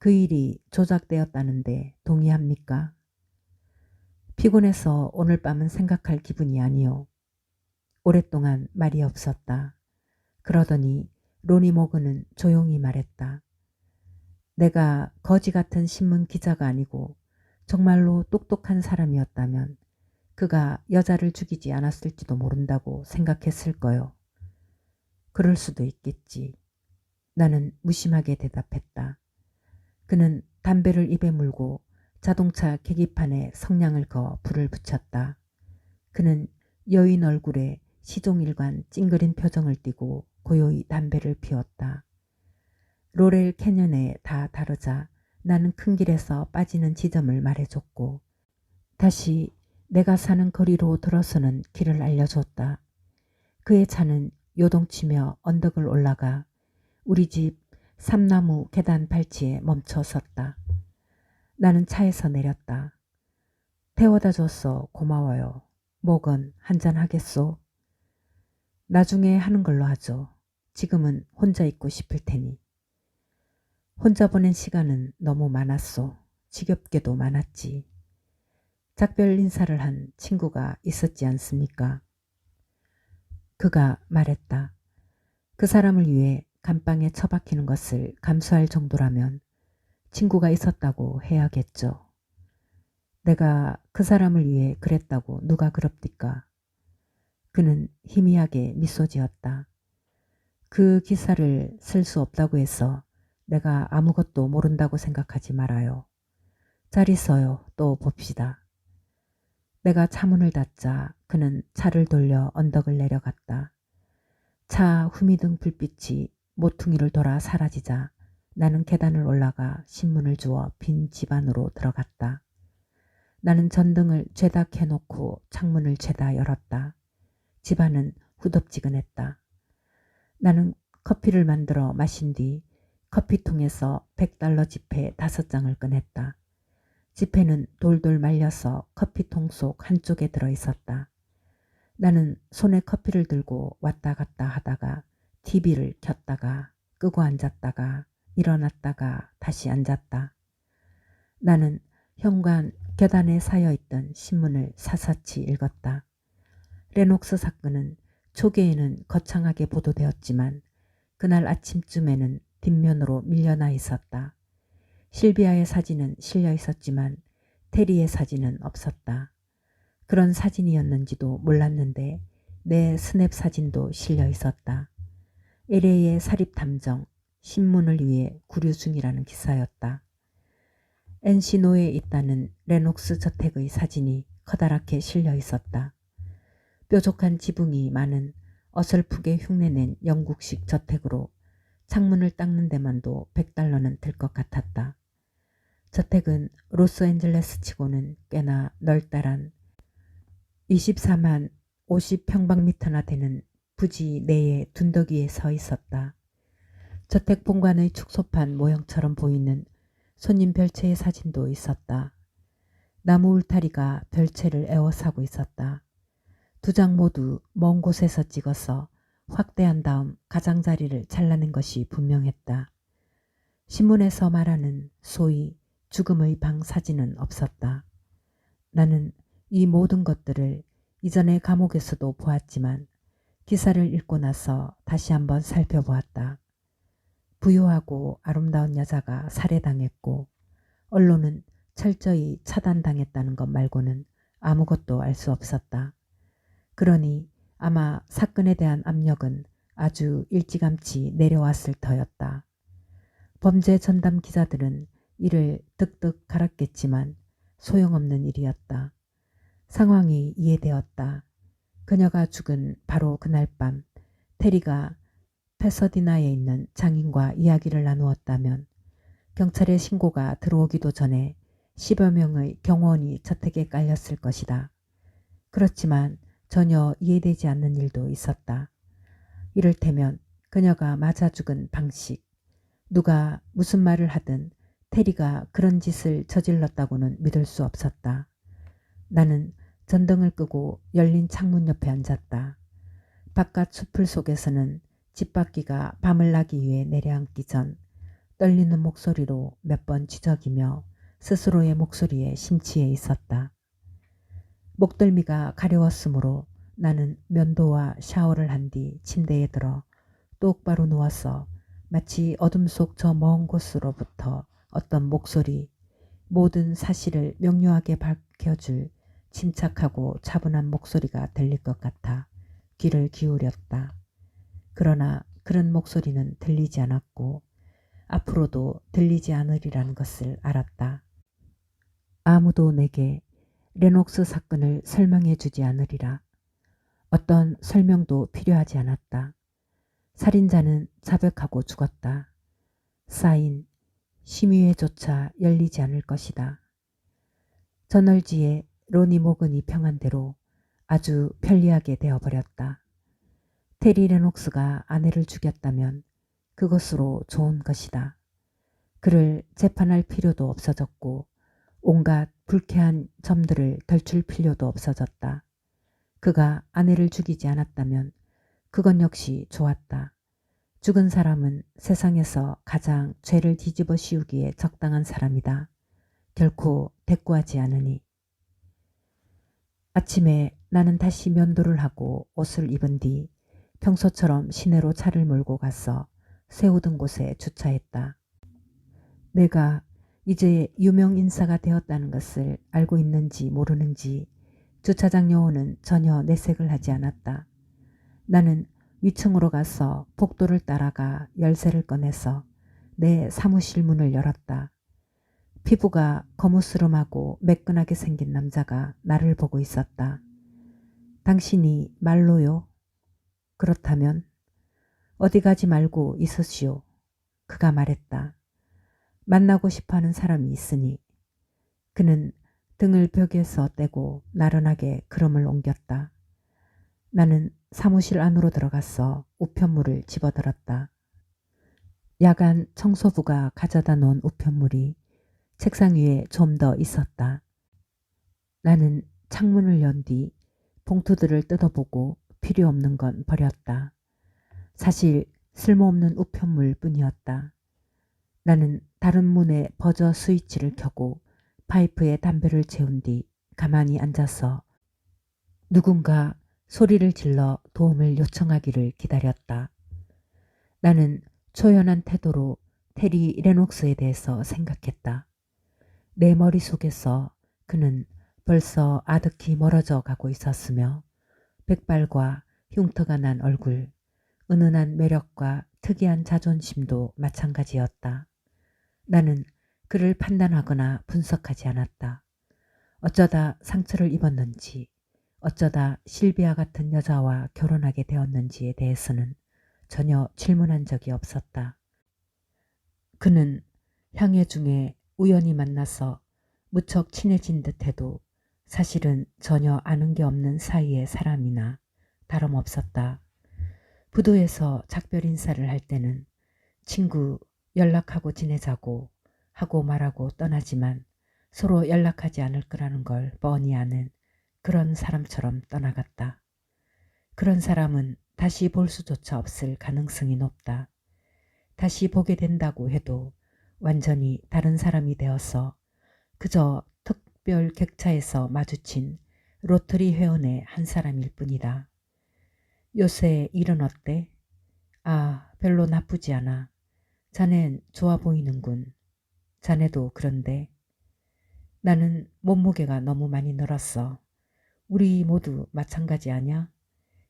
그 일이 조작되었다는데 동의합니까? 피곤해서 오늘 밤은 생각할 기분이 아니요. 오랫동안 말이 없었다. 그러더니 로니 모그는 조용히 말했다. 내가 거지 같은 신문 기자가 아니고 정말로 똑똑한 사람이었다면 그가 여자를 죽이지 않았을지도 모른다고 생각했을 거요. 그럴 수도 있겠지. 나는 무심하게 대답했다. 그는 담배를 입에 물고 자동차 계기판에 성냥을 그어 불을 붙였다. 그는 여인 얼굴에 시종일관 찡그린 표정을 띠고 고요히 담배를 피웠다. 로렐 캐년에 다 다르자 나는 큰 길에서 빠지는 지점을 말해줬고 다시 내가 사는 거리로 들어서는 길을 알려줬다. 그의 차는 요동치며 언덕을 올라가 우리 집 삼나무 계단 발치에 멈춰 섰다. 나는 차에서 내렸다. 태워다 줬어. 고마워요. 목은 한잔 하겠소? 나중에 하는 걸로 하죠. 지금은 혼자 있고 싶을 테니. 혼자 보낸 시간은 너무 많았소. 지겹게도 많았지. 작별 인사를 한 친구가 있었지 않습니까? 그가 말했다. 그 사람을 위해 감방에 처박히는 것을 감수할 정도라면 친구가 있었다고 해야겠죠. 내가 그 사람을 위해 그랬다고 누가 그럽디까? 그는 희미하게 미소 지었다. 그 기사를 쓸 수 없다고 해서 내가 아무것도 모른다고 생각하지 말아요. 잘 있어요. 또 봅시다. 내가 차문을 닫자 그는 차를 돌려 언덕을 내려갔다. 차 후미등 불빛이 모퉁이를 돌아 사라지자 나는 계단을 올라가 신문을 주워 빈 집 안으로 들어갔다. 나는 전등을 죄다 켜놓고 창문을 죄다 열었다. 집안은 후덥지근했다. 나는 커피를 만들어 마신 뒤 커피통에서 $100 지폐 5장을 꺼냈다. 지폐는 돌돌 말려서 커피통 속 한쪽에 들어있었다. 나는 손에 커피를 들고 왔다 갔다 하다가 TV를 켰다가 끄고 앉았다가 일어났다가 다시 앉았다. 나는 현관 계단에 쌓여있던 신문을 사사치 읽었다. 레녹스 사건은 초기에는 거창하게 보도되었지만 그날 아침쯤에는 뒷면으로 밀려나 있었다. 실비아의 사진은 실려 있었지만 테리의 사진은 없었다. 그런 사진이었는지도 몰랐는데 내 스냅 사진도 실려 있었다. LA의 사립탐정, 신문을 위해 구류 중이라는 기사였다. 엔시노에 있다는 레녹스 저택의 사진이 커다랗게 실려 있었다. 뾰족한 지붕이 많은 어설프게 흉내낸 영국식 저택으로 창문을 닦는 데만도 $100는 들 것 같았다. 저택은 로스앤젤레스 치고는 꽤나 널따란 24만 50평방미터나 되는 부지 내의 둔덕이에 서 있었다. 저택 본관의 축소판 모형처럼 보이는 손님 별채의 사진도 있었다. 나무 울타리가 별채를 에워싸고 있었다. 2장 모두 먼 곳에서 찍어서 확대한 다음 가장자리를 잘라낸 것이 분명했다. 신문에서 말하는 소위 죽음의 방 사진은 없었다. 나는 이 모든 것들을 이전에 감옥에서도 보았지만 기사를 읽고 나서 다시 한번 살펴보았다. 부유하고 아름다운 여자가 살해당했고 언론은 철저히 차단당했다는 것 말고는 아무것도 알 수 없었다. 그러니 아마 사건에 대한 압력은 아주 일찌감치 내려왔을 터였다. 범죄 전담 기자들은 이를 득득 갈았겠지만 소용없는 일이었다. 상황이 이해되었다. 그녀가 죽은 바로 그날 밤 테리가 패서디나에 있는 장인과 이야기를 나누었다면 경찰의 신고가 들어오기도 전에 10여 명의 경호원이 저택에 깔렸을 것이다. 그렇지만 전혀 이해되지 않는 일도 있었다. 이를테면 그녀가 맞아 죽은 방식. 누가 무슨 말을 하든 테리가 그런 짓을 저질렀다고는 믿을 수 없었다. 나는 전등을 끄고 열린 창문 옆에 앉았다. 바깥 숲을 속에서는 집바퀴가 밤을 나기 위해 내려앉기 전 떨리는 목소리로 몇 번 지저귀며 스스로의 목소리에 심취해 있었다. 목덜미가 가려웠으므로 나는 면도와 샤워를 한 뒤 침대에 들어 똑바로 누워서 마치 어둠 속 저 먼 곳으로부터 어떤 목소리, 모든 사실을 명료하게 밝혀줄 침착하고 차분한 목소리가 들릴 것 같아 귀를 기울였다. 그러나 그런 목소리는 들리지 않았고 앞으로도 들리지 않으리라는 것을 알았다. 아무도 내게 레녹스 사건을 설명해 주지 않으리라. 어떤 설명도 필요하지 않았다. 살인자는 자백하고 죽었다. 쌓인 심의회조차 열리지 않을 것이다. 저널지에 로니 모건이 평한 대로 아주 편리하게 되어버렸다. 테리 레녹스가 아내를 죽였다면 그것으로 좋은 것이다. 그를 재판할 필요도 없어졌고 온갖 불쾌한 점들을 덜출 필요도 없어졌다. 그가 아내를 죽이지 않았다면 그건 역시 좋았다. 죽은 사람은 세상에서 가장 죄를 뒤집어 씌우기에 적당한 사람이다. 결코 대꾸하지 않으니. 아침에 나는 다시 면도를 하고 옷을 입은 뒤 평소처럼 시내로 차를 몰고 가서 세우던 곳에 주차했다. 내가 이제 유명 인사가 되었다는 것을 알고 있는지 모르는지 주차장 요원은 전혀 내색을 하지 않았다. 나는 위층으로 가서 복도를 따라가 열쇠를 꺼내서 내 사무실 문을 열었다. 피부가 거무스름하고 매끈하게 생긴 남자가 나를 보고 있었다. 당신이 말로요? 그렇다면 어디 가지 말고 있으시오. 그가 말했다. 만나고 싶어하는 사람이 있으니. 그는 등을 벽에서 떼고 나른하게 걸음을 옮겼다. 나는 사무실 안으로 들어가서 우편물을 집어들었다. 야간 청소부가 가져다 놓은 우편물이 책상 위에 좀 더 있었다. 나는 창문을 연 뒤 봉투들을 뜯어보고 필요 없는 건 버렸다. 사실 쓸모없는 우편물 뿐이었다. 나는 다른 문의 버저 스위치를 켜고 파이프에 담배를 채운 뒤 가만히 앉아서 누군가 소리를 질러 도움을 요청하기를 기다렸다. 나는 초연한 태도로 테리 레녹스에 대해서 생각했다. 내 머릿속에서 그는 벌써 아득히 멀어져 가고 있었으며 백발과 흉터가 난 얼굴, 은은한 매력과 특이한 자존심도 마찬가지였다. 나는 그를 판단하거나 분석하지 않았다. 어쩌다 상처를 입었는지, 어쩌다 실비아 같은 여자와 결혼하게 되었는지에 대해서는 전혀 질문한 적이 없었다. 그는 향해 중에 우연히 만나서 무척 친해진 듯해도 사실은 전혀 아는 게 없는 사이의 사람이나 다름없었다. 부두에서 작별 인사를 할 때는 친구 연락하고 지내자고 하고 말하고 떠나지만 서로 연락하지 않을 거라는 걸 뻔히 아는 그런 사람처럼 떠나갔다. 그런 사람은 다시 볼 수조차 없을 가능성이 높다. 다시 보게 된다고 해도 완전히 다른 사람이 되어서 그저 특별 객차에서 마주친 로터리 회원의 한 사람일 뿐이다. 요새 일은 어때? 아, 별로 나쁘지 않아. 자넨 좋아 보이는군. 자네도 그런데. 나는 몸무게가 너무 많이 늘었어. 우리 모두 마찬가지 아냐?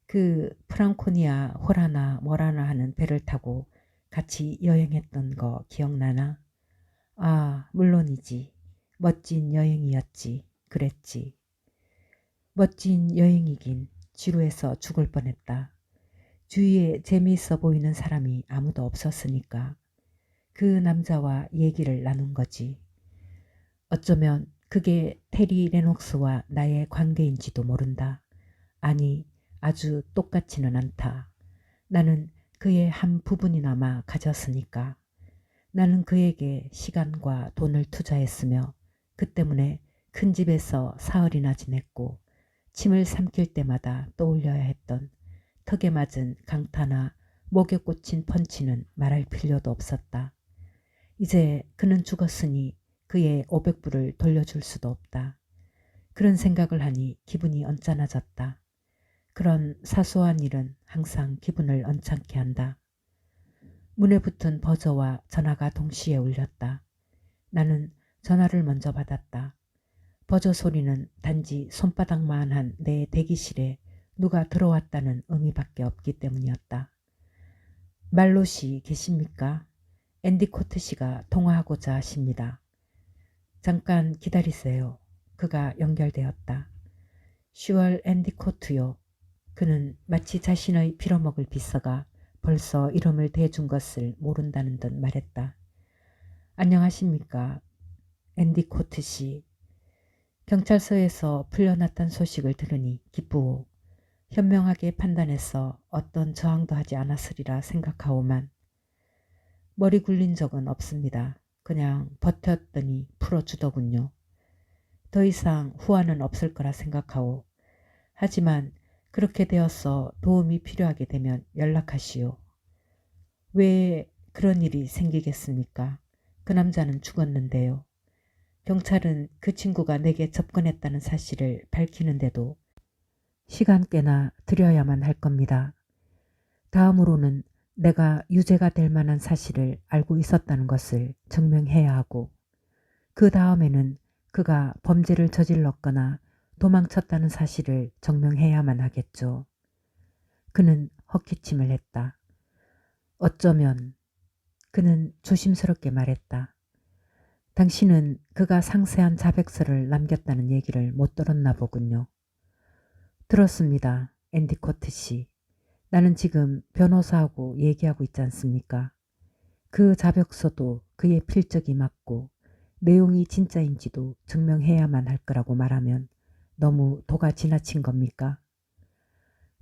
그 프랑코니아 호라나 뭐라나 하는 배를 타고 같이 여행했던 거 기억나나? 아, 물론이지. 멋진 여행이었지. 그랬지. 멋진 여행이긴 지루해서 죽을 뻔했다. 주위에 재미있어 보이는 사람이 아무도 없었으니까 그 남자와 얘기를 나눈 거지. 어쩌면 그게 테리 레녹스와 나의 관계인지도 모른다. 아니, 아주 똑같지는 않다. 나는 그의 한 부분이나마 가졌으니까. 나는 그에게 시간과 돈을 투자했으며 그 때문에 큰 집에서 사흘이나 지냈고 침을 삼킬 때마다 떠올려야 했던 턱에 맞은 강타나 목에 꽂힌 펀치는 말할 필요도 없었다. 이제 그는 죽었으니 그의 500불을 돌려줄 수도 없다. 그런 생각을 하니 기분이 언짢아졌다. 그런 사소한 일은 항상 기분을 언짢게 한다. 문에 붙은 버저와 전화가 동시에 울렸다. 나는 전화를 먼저 받았다. 버저 소리는 단지 손바닥만한 내 대기실에 누가 들어왔다는 의미밖에 없기 때문이었다. 말로 씨 계십니까? 앤디코트 씨가 통화하고자 하십니다. 잠깐 기다리세요. 그가 연결되었다. 슈얼 앤디코트요. 그는 마치 자신의 빌어먹을 비서가 벌써 이름을 대준 것을 모른다는 듯 말했다. 안녕하십니까? 앤디코트 씨. 경찰서에서 풀려났단 소식을 들으니 기쁘오. 현명하게 판단해서 어떤 저항도 하지 않았으리라 생각하오만 머리 굴린 적은 없습니다. 그냥 버텼더니 풀어주더군요. 더 이상 후환은 없을 거라 생각하오. 하지만 그렇게 되어서 도움이 필요하게 되면 연락하시오. 왜 그런 일이 생기겠습니까? 그 남자는 죽었는데요. 경찰은 그 친구가 내게 접근했다는 사실을 밝히는데도 시간 꽤나 들여야만 할 겁니다. 다음으로는 내가 유죄가 될 만한 사실을 알고 있었다는 것을 증명해야 하고 그 다음에는 그가 범죄를 저질렀거나 도망쳤다는 사실을 증명해야만 하겠죠. 그는 헛기침을 했다. 어쩌면. 그는 조심스럽게 말했다. 당신은 그가 상세한 자백서를 남겼다는 얘기를 못 들었나 보군요. 들었습니다. 앤디코트 씨. 나는 지금 변호사하고 얘기하고 있지 않습니까? 그 자백서도 그의 필적이 맞고 내용이 진짜인지도 증명해야만 할 거라고 말하면 너무 도가 지나친 겁니까?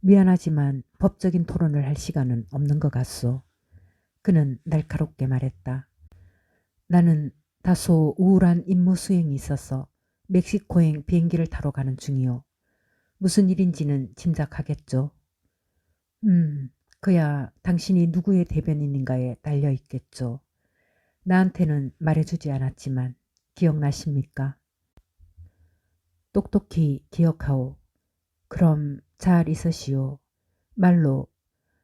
미안하지만 법적인 토론을 할 시간은 없는 것 같소. 그는 날카롭게 말했다. 나는 다소 우울한 임무 수행이 있어서 멕시코행 비행기를 타러 가는 중이요. 무슨 일인지는 짐작하겠죠. 그야 당신이 누구의 대변인인가에 달려 있겠죠. 나한테는 말해주지 않았지만 기억나십니까? 똑똑히 기억하오. 그럼 잘 있으시오. 말로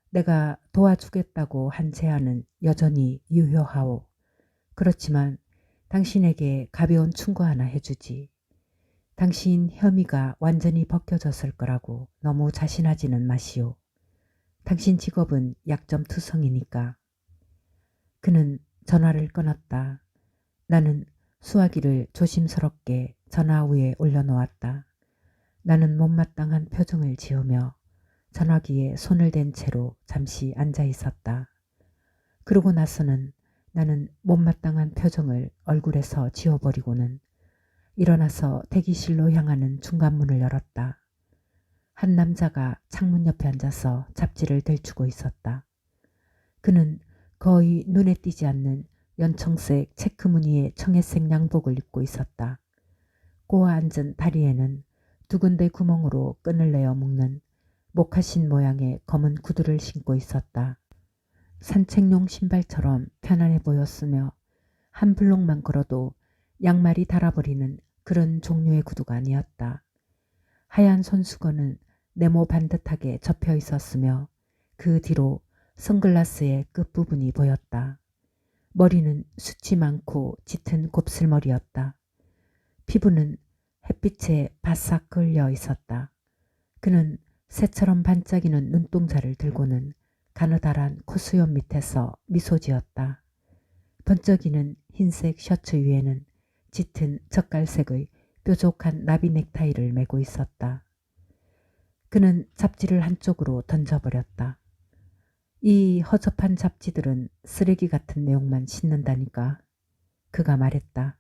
내가 도와주겠다고 한 제안은 여전히 유효하오. 그렇지만 당신에게 가벼운 충고 하나 해주지. 당신 혐의가 완전히 벗겨졌을 거라고 너무 자신하지는 마시오. 당신 직업은 약점투성이니까. 그는 전화를 끊었다. 나는 수화기를 조심스럽게 전화 위에 올려놓았다. 나는 못마땅한 표정을 지으며 전화기에 손을 댄 채로 잠시 앉아 있었다. 그러고 나서는 나는 못마땅한 표정을 얼굴에서 지워버리고는 일어나서 대기실로 향하는 중간문을 열었다. 한 남자가 창문 옆에 앉아서 잡지를 들추고 있었다. 그는 거의 눈에 띄지 않는 연청색 체크 무늬의 청회색 양복을 입고 있었다. 꼬아 앉은 다리에는 두 군데 구멍으로 끈을 내어 묶는 목화신 모양의 검은 구두를 신고 있었다. 산책용 신발처럼 편안해 보였으며 한 블록만 걸어도 양말이 닳아버리는 그런 종류의 구두가 아니었다. 하얀 손수건은 네모 반듯하게 접혀 있었으며 그 뒤로 선글라스의 끝부분이 보였다. 머리는 숱이 많고 짙은 곱슬머리였다. 피부는 햇빛에 바싹 걸려 있었다. 그는 새처럼 반짝이는 눈동자를 들고는 가느다란 코수염 밑에서 미소 지었다. 번쩍이는 흰색 셔츠 위에는 짙은 젓갈색의 뾰족한 나비 넥타이를 메고 있었다. 그는 잡지를 한쪽으로 던져버렸다. 이 허접한 잡지들은 쓰레기 같은 내용만 싣는다니까. 그가 말했다.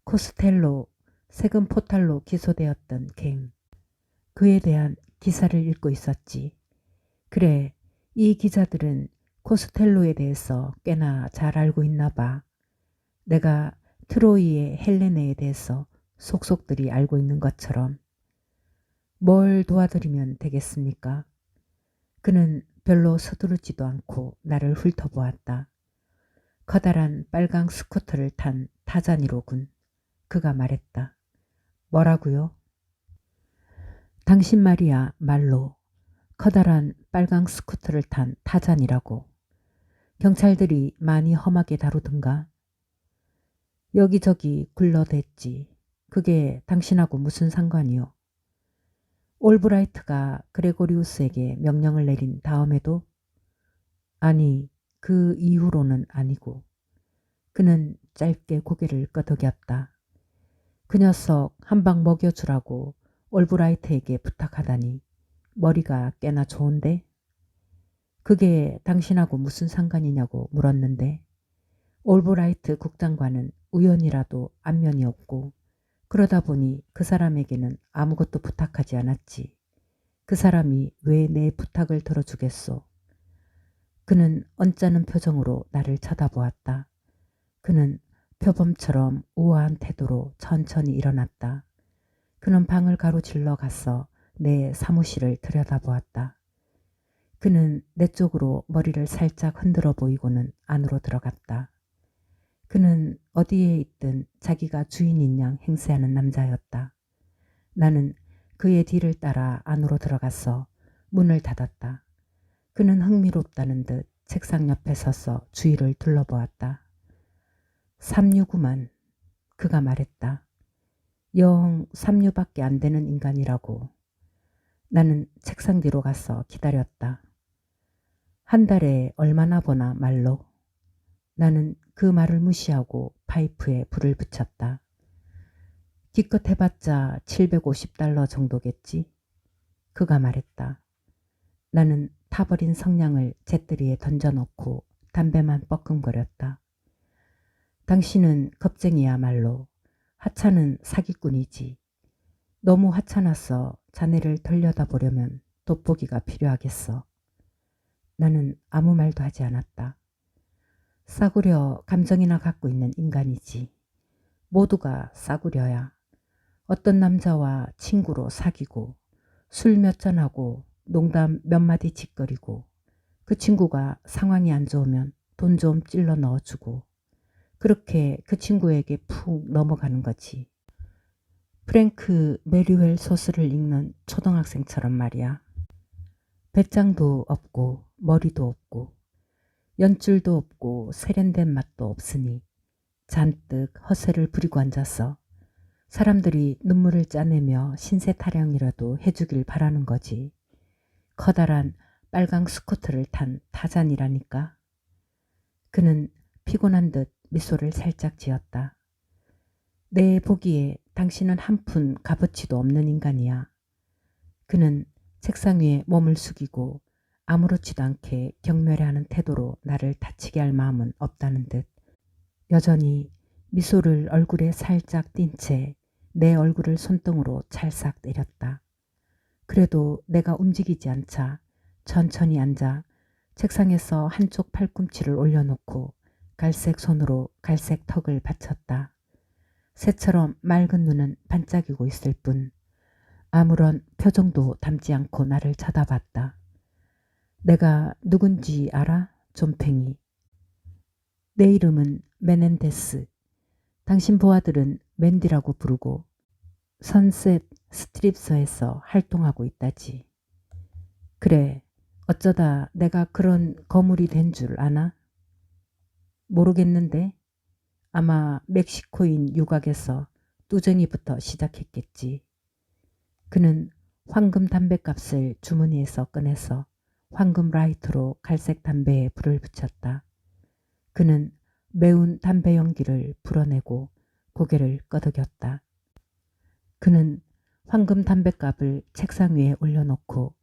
코스텔로 세금 포탈로 기소되었던 갱. 그에 대한 기사를 읽고 있었지. 그래, 이 기자들은 코스텔로에 대해서 꽤나 잘 알고 있나 봐. 내가 트로이의 헬레네에 대해서 속속들이 알고 있는 것처럼. 뭘 도와드리면 되겠습니까? 그는 별로 서두르지도 않고 나를 훑어보았다. 커다란 빨강 스쿠터를 탄 타자니로군. 그가 말했다. 뭐라고요? 당신 말이야, 말로. 커다란 빨강 스쿠터를 탄 타잔이라고. 경찰들이 많이 험하게 다루던가? 여기저기 굴러댔지. 그게 당신하고 무슨 상관이요? 올브라이트가 그레고리우스에게 명령을 내린 다음에도? 아니, 그 이후로는 아니고. 그는 짧게 고개를 끄덕였다. 그 녀석 한 방 먹여주라고 올브라이트에게 부탁하다니 머리가 꽤나 좋은데? 그게 당신하고 무슨 상관이냐고 물었는데 올브라이트 국장과는 우연이라도 안면이 없고 그러다 보니 그 사람에게는 아무것도 부탁하지 않았지. 그 사람이 왜 내 부탁을 들어주겠소? 그는 언짢은 표정으로 나를 쳐다보았다. 그는 표범처럼 우아한 태도로 천천히 일어났다. 그는 방을 가로질러 가서 내 사무실을 들여다보았다. 그는 내 쪽으로 머리를 살짝 흔들어 보이고는 안으로 들어갔다. 그는 어디에 있든 자기가 주인인 양 행세하는 남자였다. 나는 그의 뒤를 따라 안으로 들어가서 문을 닫았다. 그는 흥미롭다는 듯 책상 옆에 서서 주위를 둘러보았다. 369만 그가 말했다. 영 3류밖에 안 되는 인간이라고. 나는 책상 뒤로 가서 기다렸다. 한 달에 얼마나 버나 말로. 나는 그 말을 무시하고 파이프에 불을 붙였다. 기껏 해봤자 $750 정도겠지. 그가 말했다. 나는 타버린 성냥을 재떨이에 던져놓고 담배만 뻐끔거렸다. 당신은 겁쟁이야말로. 하찮은 사기꾼이지. 너무 하찮아서 자네를 들여다보려면 돋보기가 필요하겠어. 나는 아무 말도 하지 않았다. 싸구려 감정이나 갖고 있는 인간이지. 모두가 싸구려야. 어떤 남자와 친구로 사귀고 술 몇 잔하고 농담 몇 마디 짓거리고 그 친구가 상황이 안 좋으면 돈 좀 찔러 넣어주고 그렇게 그 친구에게 푹 넘어가는 거지. 프랭크 메리웰 소설을 읽는 초등학생처럼 말이야. 배짱도 없고 머리도 없고 연줄도 없고 세련된 맛도 없으니 잔뜩 허세를 부리고 앉아서 사람들이 눈물을 짜내며 신세 타령이라도 해주길 바라는 거지. 커다란 빨강 스쿠터를 탄 타잔이라니까. 그는 피곤한 듯 미소를 살짝 지었다. 내 보기에 당신은 한 푼 값어치도 없는 인간이야. 그는 책상 위에 몸을 숙이고 아무렇지도 않게 경멸해하는 태도로 나를 다치게 할 마음은 없다는 듯 여전히 미소를 얼굴에 살짝 띈 채 내 얼굴을 손등으로 찰싹 때렸다. 그래도 내가 움직이지 않자 천천히 앉아 책상에서 한쪽 팔꿈치를 올려놓고 갈색 손으로 갈색 턱을 받쳤다. 새처럼 맑은 눈은 반짝이고 있을 뿐 아무런 표정도 담지 않고 나를 쳐다봤다. 내가 누군지 알아? 좀팽이. 내 이름은 메넨데스. 당신 부하들은 맨디라고 부르고 선셋 스트립서에서 활동하고 있다지. 그래, 어쩌다 내가 그런 거물이 된 줄 아나? 모르겠는데 아마 멕시코인 유곽에서 뚜쟁이부터 시작했겠지. 그는 황금 담뱃값을 주머니에서 꺼내서 황금 라이터로 갈색 담배에 불을 붙였다. 그는 매운 담배 연기를 불어내고 고개를 끄덕였다. 그는 황금 담뱃갑을 책상 위에 올려놓고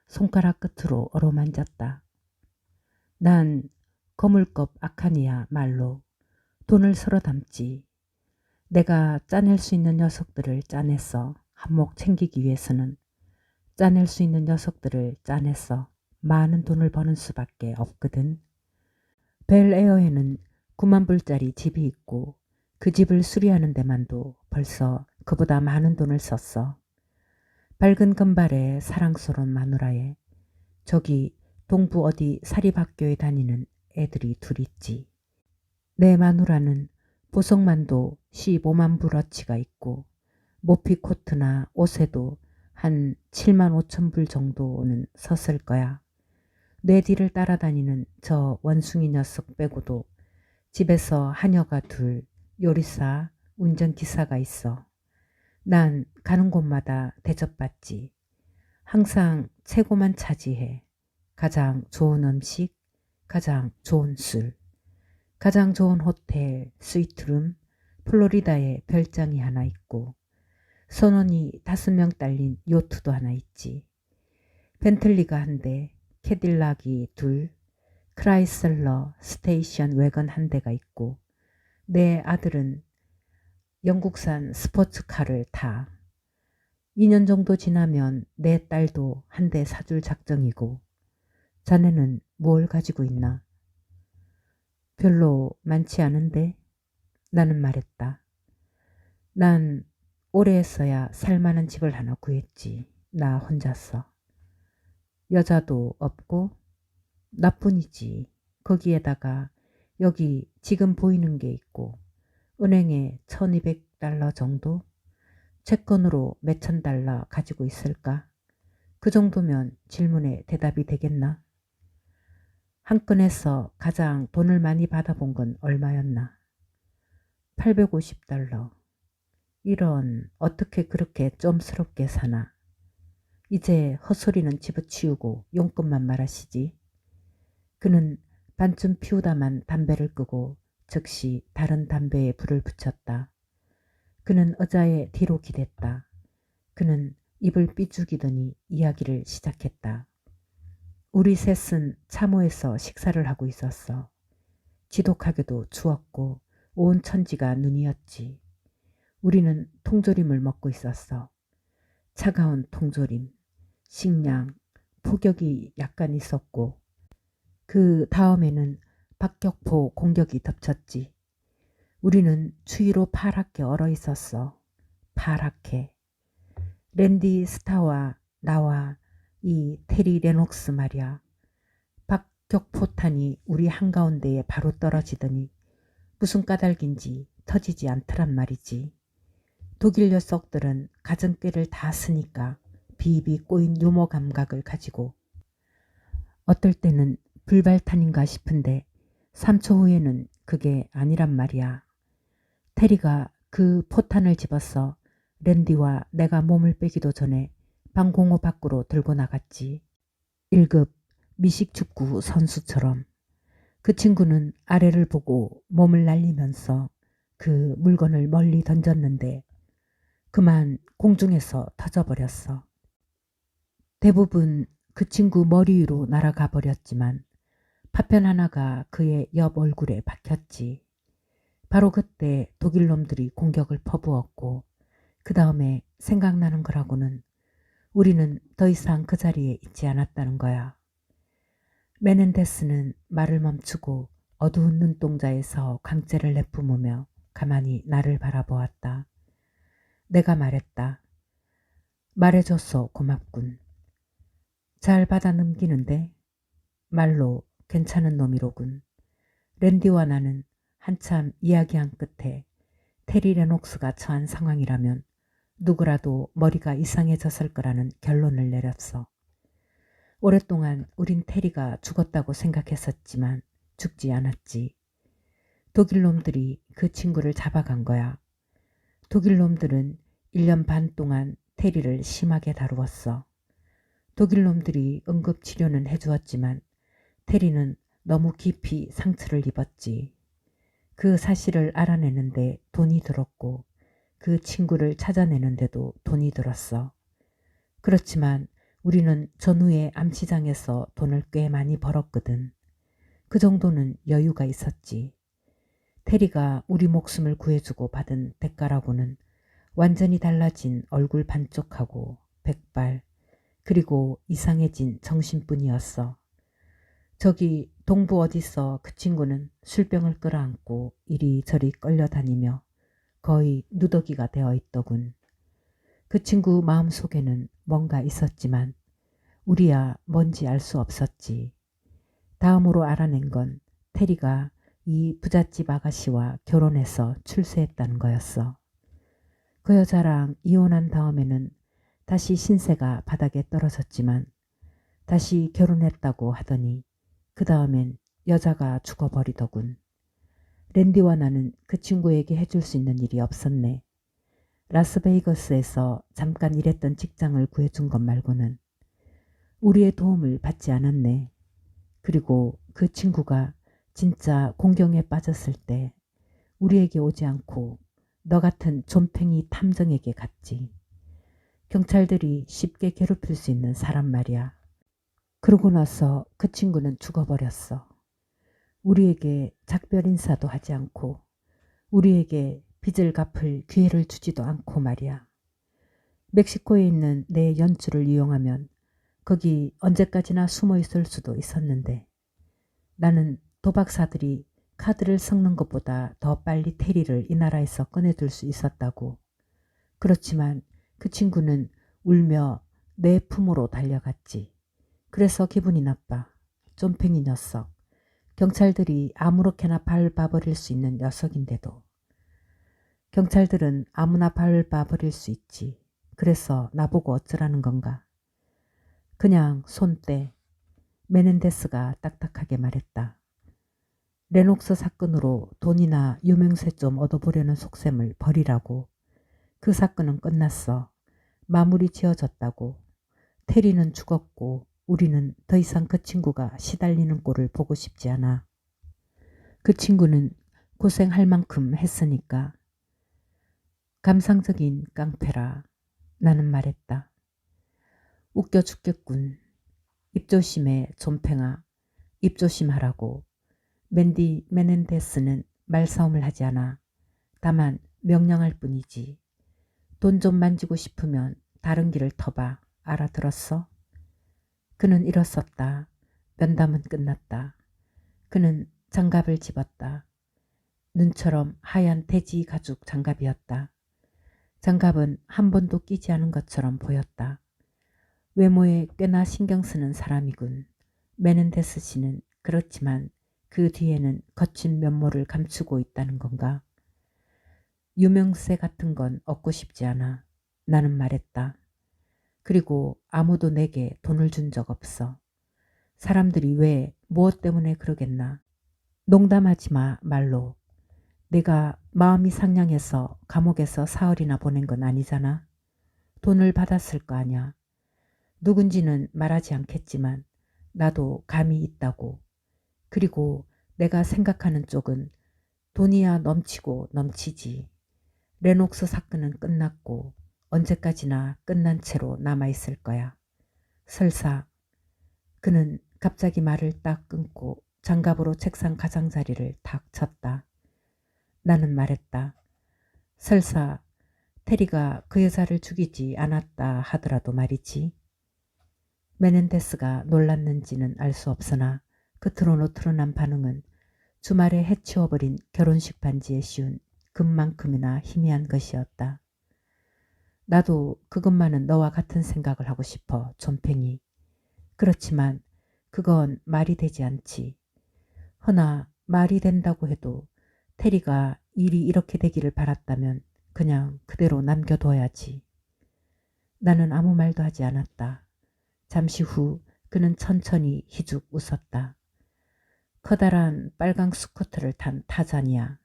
손가락 끝으로 어루만졌다. 난 거물급 악한이야 말로. 돈을 쓸어 담지. 내가 짜낼 수 있는 녀석들을 짜냈어. 한몫 챙기기 위해서는 짜낼 수 있는 녀석들을 짜냈어. 많은 돈을 버는 수밖에 없거든. 벨에어에는 9만 불짜리 집이 있고 그 집을 수리하는 데만도 벌써 그보다 많은 돈을 썼어. 밝은 금발의 사랑스러운 마누라에 저기 동부 어디 사립학교에 다니는 애들이 둘 있지. 내 마누라는 보석만도 15만 불어치가 있고 모피 코트나 옷에도 한 7만 5천 불 정도는 섰을 거야. 내 뒤를 따라다니는 저 원숭이 녀석 빼고도 집에서 하녀가 둘, 요리사, 운전기사가 있어. 난 가는 곳마다 대접받지. 항상 최고만 차지해. 가장 좋은 음식, 가장 좋은 술, 가장 좋은 호텔, 스위트룸, 플로리다에 별장이 하나 있고 선원이 5명 딸린 요트도 하나 있지. 벤틀리가 한 대, 캐딜락이 둘, 크라이슬러 스테이션 웨건 한 대가 있고 내 아들은 영국산 스포츠카를 타. 2년 정도 지나면 내 딸도 한 대 사줄 작정이고 자네는 뭘 가지고 있나? 별로 많지 않은데? 나는 말했다. 난 오래 했어야 살만한 집을 하나 구했지. 나 혼자서. 여자도 없고 나뿐이지. 거기에다가 여기 지금 보이는 게 있고 은행에 $1200 정도? 채권으로 몇천 달러 가지고 있을까? 그 정도면 질문에 대답이 되겠나? 한 건에서 가장 돈을 많이 받아본 건 얼마였나? $850. 이런, 어떻게 그렇게 좀스럽게 사나. 이제 헛소리는 집어치우고 용건만 말하시지. 그는 반쯤 피우다만 담배를 끄고 즉시 다른 담배에 불을 붙였다. 그는 의자에 뒤로 기댔다. 그는 입을 삐죽이더니 이야기를 시작했다. 우리 셋은 참호에서 식사를 하고 있었어. 지독하게도 추웠고 온 천지가 눈이었지. 우리는 통조림을 먹고 있었어. 차가운 통조림, 식량, 폭격이 약간 있었고 그 다음에는 박격포 공격이 덮쳤지. 우리는 추위로 파랗게 얼어 있었어. 파랗게. 랜디 스타와 나와 이 테리 레녹스 말이야. 박격포탄이 우리 한가운데에 바로 떨어지더니 무슨 까닭인지 터지지 않더란 말이지. 독일 녀석들은 가정꾀를 다 쓰니까 비비 꼬인 유머 감각을 가지고 어떨 때는 불발탄인가 싶은데 3초 후에는 그게 아니란 말이야. 테리가 그 포탄을 집어서 랜디와 내가 몸을 빼기도 전에 방공호 밖으로 들고 나갔지. 1급 미식축구 선수처럼. 그 친구는 아래를 보고 몸을 날리면서 그 물건을 멀리 던졌는데 그만 공중에서 터져버렸어. 대부분 그 친구 머리 위로 날아가 버렸지만 파편 하나가 그의 옆 얼굴에 박혔지. 바로 그때 독일 놈들이 공격을 퍼부었고 그 다음에 생각나는 거라고는 우리는 더 이상 그 자리에 있지 않았다는 거야. 메넨데스는 말을 멈추고 어두운 눈동자에서 광채를 내뿜으며 가만히 나를 바라보았다. 내가 말했다. 말해줘서 고맙군. 잘 받아 넘기는데 말로 괜찮은 놈이로군. 랜디와 나는 한참 이야기한 끝에 테리 레녹스가 처한 상황이라면 누구라도 머리가 이상해졌을 거라는 결론을 내렸어. 오랫동안 우린 테리가 죽었다고 생각했었지만 죽지 않았지. 독일 놈들이 그 친구를 잡아간 거야. 독일 놈들은 1년 반 동안 테리를 심하게 다루었어. 독일 놈들이 응급치료는 해주었지만 테리는 너무 깊이 상처를 입었지. 그 사실을 알아내는데 돈이 들었고 그 친구를 찾아내는데도 돈이 들었어. 그렇지만 우리는 전후에 암시장에서 돈을 꽤 많이 벌었거든. 그 정도는 여유가 있었지. 테리가 우리 목숨을 구해주고 받은 대가라고는 완전히 달라진 얼굴 반쪽하고 백발 그리고 이상해진 정신뿐이었어. 저기 동부 어디서 그 친구는 술병을 끌어안고 이리저리 끌려다니며 거의 누더기가 되어 있더군. 그 친구 마음속에는 뭔가 있었지만 우리야 뭔지 알 수 없었지. 다음으로 알아낸 건 테리가 이 부잣집 아가씨와 결혼해서 출세했다는 거였어. 그 여자랑 이혼한 다음에는 다시 신세가 바닥에 떨어졌지만 다시 결혼했다고 하더니 그 다음엔 여자가 죽어버리더군. 랜디와 나는 그 친구에게 해줄 수 있는 일이 없었네. 라스베이거스에서 잠깐 일했던 직장을 구해준 것 말고는 우리의 도움을 받지 않았네. 그리고 그 친구가 진짜 공경에 빠졌을 때 우리에게 오지 않고 너 같은 좀팽이 탐정에게 갔지. 경찰들이 쉽게 괴롭힐 수 있는 사람 말이야. 그러고 나서 그 친구는 죽어버렸어. 우리에게 작별 인사도 하지 않고 우리에게 빚을 갚을 기회를 주지도 않고 말이야. 멕시코에 있는 내 연주를 이용하면 거기 언제까지나 숨어 있을 수도 있었는데 나는 도박사들이 카드를 섞는 것보다 더 빨리 테리를 이 나라에서 꺼내둘 수 있었다고. 그렇지만 그 친구는 울며 내 품으로 달려갔지. 그래서 기분이 나빠. 좀팽이 녀석. 경찰들이 아무렇게나 밟아버릴 수 있는 녀석인데도. 경찰들은 아무나 밟아버릴 수 있지. 그래서 나보고 어쩌라는 건가. 그냥 손 떼. 메넨데스가 딱딱하게 말했다. 레녹스 사건으로 돈이나 유명세 좀 얻어보려는 속셈을 버리라고. 그 사건은 끝났어. 마무리 지어졌다고. 테리는 죽었고 우리는 더 이상 그 친구가 시달리는 꼴을 보고 싶지 않아. 그 친구는 고생할 만큼 했으니까. 감상적인 깡패라. 나는 말했다. 웃겨 죽겠군. 입조심해 존팽아. 입조심하라고. 맨디 메넨데스는 말싸움을 하지 않아. 다만 명령할 뿐이지. 돈 좀 만지고 싶으면 다른 길을 터봐. 알아들었어? 그는 일었었다. 면담은 끝났다. 그는 장갑을 집었다. 눈처럼 하얀 돼지 가죽 장갑이었다. 장갑은 한 번도 끼지 않은 것처럼 보였다. 외모에 꽤나 신경 쓰는 사람이군. 메넨데스 씨는. 그렇지만 그 뒤에는 거친 면모를 감추고 있다는 건가? 유명세 같은 건 얻고 싶지 않아. 나는 말했다. 그리고 아무도 내게 돈을 준 적 없어. 사람들이 왜 무엇 때문에 그러겠나. 농담하지 마 말로. 내가 마음이 상냥해서 감옥에서 사흘이나 보낸 건 아니잖아. 돈을 받았을 거 아냐. 누군지는 말하지 않겠지만 나도 감이 있다고. 그리고 내가 생각하는 쪽은 돈이야 넘치고 넘치지. 레녹스 사건은 끝났고 언제까지나 끝난 채로 남아있을 거야. 설사. 그는 갑자기 말을 딱 끊고 장갑으로 책상 가장자리를 탁 쳤다. 나는 말했다. 설사 테리가 그 여자를 죽이지 않았다 하더라도 말이지. 메넨데스가 놀랐는지는 알 수 없으나 겉으로 노트름한 반응은 주말에 해치워버린 결혼식 반지에 씌운 금만큼이나 희미한 것이었다. 나도 그것만은 너와 같은 생각을 하고 싶어, 존팽이. 그렇지만 그건 말이 되지 않지. 허나 말이 된다고 해도 테리가 일이 이렇게 되기를 바랐다면 그냥 그대로 남겨둬야지. 나는 아무 말도 하지 않았다. 잠시 후 그는 천천히 희죽 웃었다. 커다란 빨강 스쿠터를 탄 타잔이야.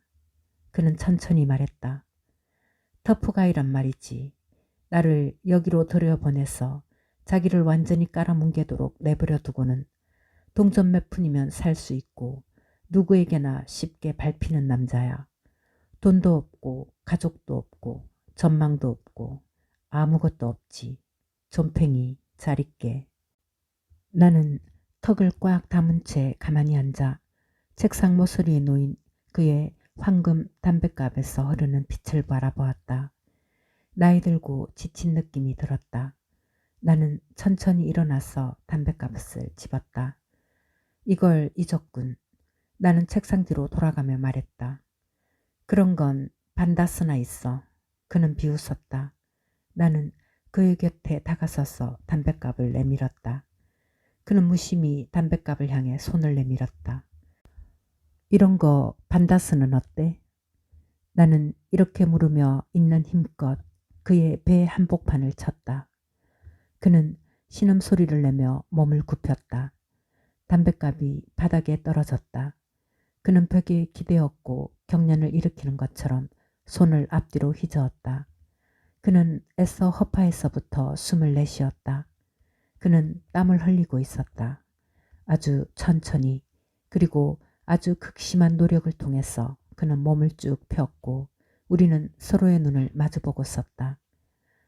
그는 천천히 말했다. 터프가이란 말이지. 나를 여기로 들여보내서 자기를 완전히 깔아뭉개도록 내버려 두고는 동전 몇 푼이면 살 수 있고 누구에게나 쉽게 밟히는 남자야. 돈도 없고 가족도 없고 전망도 없고 아무것도 없지. 존팽이 잘 있게. 나는 턱을 꽉 담은 채 가만히 앉아 책상 모서리에 놓인 그의 황금 담뱃갑에서 흐르는 빛을 바라보았다. 나이 들고 지친 느낌이 들었다. 나는 천천히 일어나서 담뱃값을 집었다. 이걸 잊었군. 나는 책상 뒤로 돌아가며 말했다. 그런 건 반다스나 있어. 그는 비웃었다. 나는 그의 곁에 다가서서 담뱃값을 내밀었다. 그는 무심히 담뱃값을 향해 손을 내밀었다. 이런 거 반다스는 어때? 나는 이렇게 물으며 있는 힘껏 그의 배 한복판을 쳤다. 그는 신음소리를 내며 몸을 굽혔다. 담뱃갑이 바닥에 떨어졌다. 그는 벽에 기대었고 경련을 일으키는 것처럼 손을 앞뒤로 휘저었다. 그는 애써 허파에서부터 숨을 내쉬었다. 그는 땀을 흘리고 있었다. 아주 천천히 그리고 아주 극심한 노력을 통해서 그는 몸을 쭉 폈고 우리는 서로의 눈을 마주보고 있었다.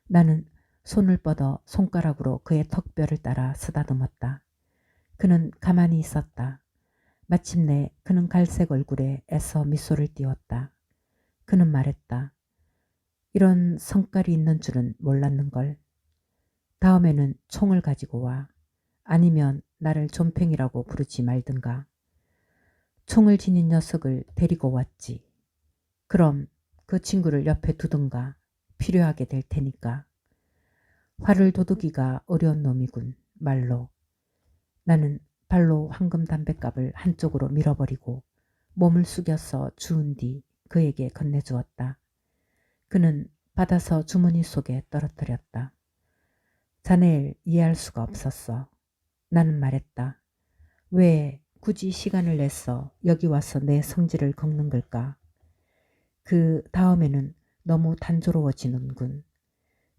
나는 손을 뻗어 손가락으로 그의 턱뼈를 따라 쓰다듬었다. 그는 가만히 있었다. 마침내 그는 갈색 얼굴에 애써 미소를 띄웠다. 그는 말했다. 이런 성깔이 있는 줄은 몰랐는걸. 다음에는 총을 가지고 와. 아니면 나를 존팽이라고 부르지 말든가. 총을 지닌 녀석을 데리고 왔지. 그럼 그 친구를 옆에 두든가. 필요하게 될 테니까. 화를 돋우기가 어려운 놈이군. 말로. 나는 발로 황금 담뱃갑을 한쪽으로 밀어버리고 몸을 숙여서 주운 뒤 그에게 건네주었다. 그는 받아서 주머니 속에 떨어뜨렸다. 자네를 이해할 수가 없었어. 나는 말했다. 왜 굳이 시간을 내서 여기 와서 내 성질을 긁는 걸까? 그 다음에는 너무 단조로워지는군.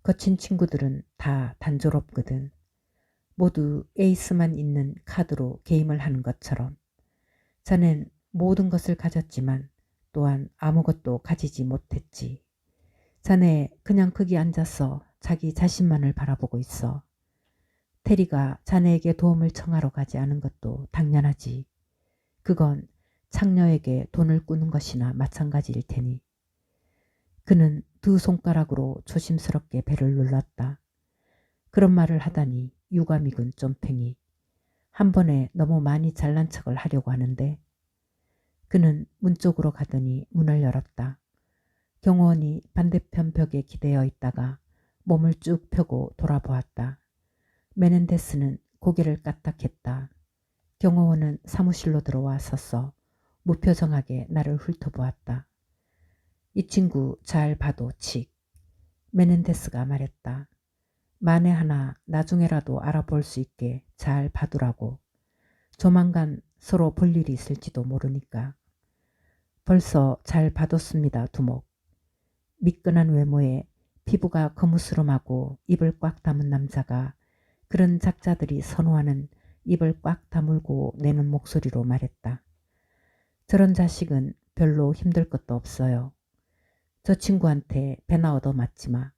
거친 친구들은 다 단조롭거든. 모두 에이스만 있는 카드로 게임을 하는 것처럼. 자넨 모든 것을 가졌지만 또한 아무것도 가지지 못했지. 자네 그냥 거기 앉아서 자기 자신만을 바라보고 있어. 테리가 자네에게 도움을 청하러 가지 않은 것도 당연하지. 그건 창녀에게 돈을 꾸는 것이나 마찬가지일 테니. 그는 두 손가락으로 조심스럽게 배를 눌렀다. 그런 말을 하다니 유감이군 쫌팽이. 한 번에 너무 많이 잘난 척을 하려고 하는데. 그는 문 쪽으로 가더니 문을 열었다. 경호원이 반대편 벽에 기대어 있다가 몸을 쭉 펴고 돌아보았다. 메넨데스는 고개를 까딱했다. 경호원은 사무실로 들어와 섰어 무표정하게 나를 훑어보았다. 이 친구 잘 봐도 칙. 메넨데스가 말했다. 만에 하나 나중에라도 알아볼 수 있게 잘 봐두라고. 조만간 서로 볼 일이 있을지도 모르니까. 벌써 잘 봐뒀습니다, 두목. 미끈한 외모에 피부가 거무스름하고 입을 꽉 다문 남자가 그런 작자들이 선호하는 입을 꽉 다물고 내는 목소리로 말했다. 저런 자식은 별로 힘들 것도 없어요. 저 친구한테 배나 얻어맞지 마.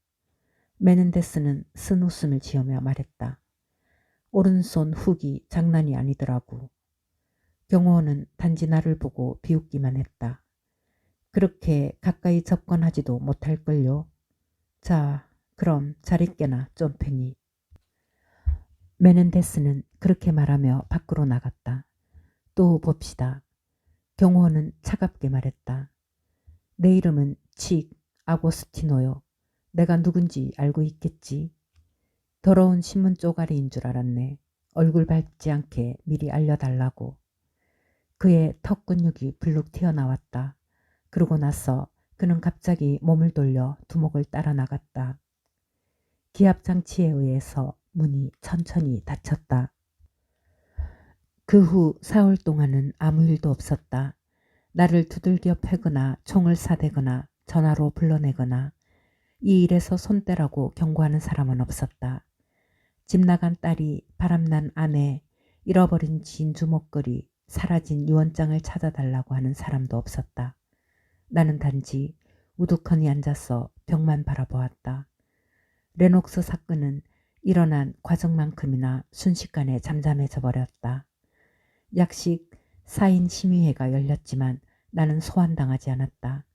메넨데스는 쓴 웃음을 지으며 말했다. 오른손 훅이 장난이 아니더라고. 경호원은 단지 나를 보고 비웃기만 했다. 그렇게 가까이 접근하지도 못할걸요. 자, 그럼 잘 있게나 쫌팽이. 메넨데스는 그렇게 말하며 밖으로 나갔다. 또 봅시다. 경호원은 차갑게 말했다. 내 이름은 칙 아고스티노요. 내가 누군지 알고 있겠지. 더러운 신문 쪼가리인 줄 알았네. 얼굴 밟지 않게 미리 알려달라고. 그의 턱 근육이 불룩 튀어나왔다. 그러고 나서 그는 갑자기 몸을 돌려 두목을 따라 나갔다. 기압장치에 의해서 문이 천천히 닫혔다. 그 후 4월 동안은 아무 일도 없었다. 나를 두들겨 패거나 총을 사대거나 전화로 불러내거나 이 일에서 손떼라고 경고하는 사람은 없었다. 집 나간 딸이 바람난 아내, 잃어버린 진주 목걸이, 사라진 유언장을 찾아달라고 하는 사람도 없었다. 나는 단지 우두커니 앉아서 벽만 바라보았다. 레녹스 사건은 일어난 과정만큼이나 순식간에 잠잠해져 버렸다. 약식 4인 심의회가 열렸지만 나는 소환당하지 않았다.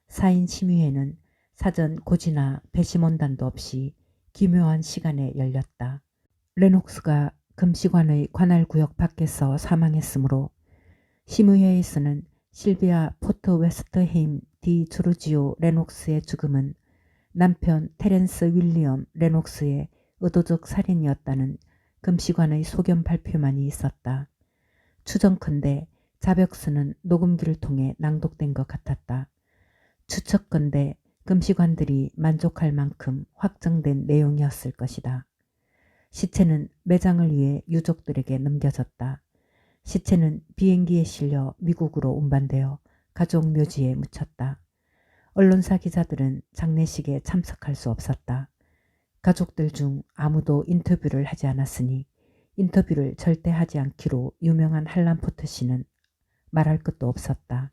4인 심의회는 사전 고지나 배심원단도 없이 기묘한 시간에 열렸다. 레녹스가 금시관의 관할구역 밖에서 사망했으므로 심의회에서는 실비아 포트 웨스트헤임 디 조르지오 레녹스의 죽음은 남편 테렌스 윌리엄 레녹스의 의도적 살인이었다는 금시관의 소견 발표만이 있었다. 추정컨대 자백서는 녹음기를 통해 낭독된 것 같았다. 추측컨대 금시관들이 만족할 만큼 확정된 내용이었을 것이다. 시체는 매장을 위해 유족들에게 넘겨졌다. 시체는 비행기에 실려 미국으로 운반되어 가족 묘지에 묻혔다. 언론사 기자들은 장례식에 참석할 수 없었다. 가족들 중 아무도 인터뷰를 하지 않았으니 인터뷰를 절대 하지 않기로 유명한 할람포트 씨는 말할 것도 없었다.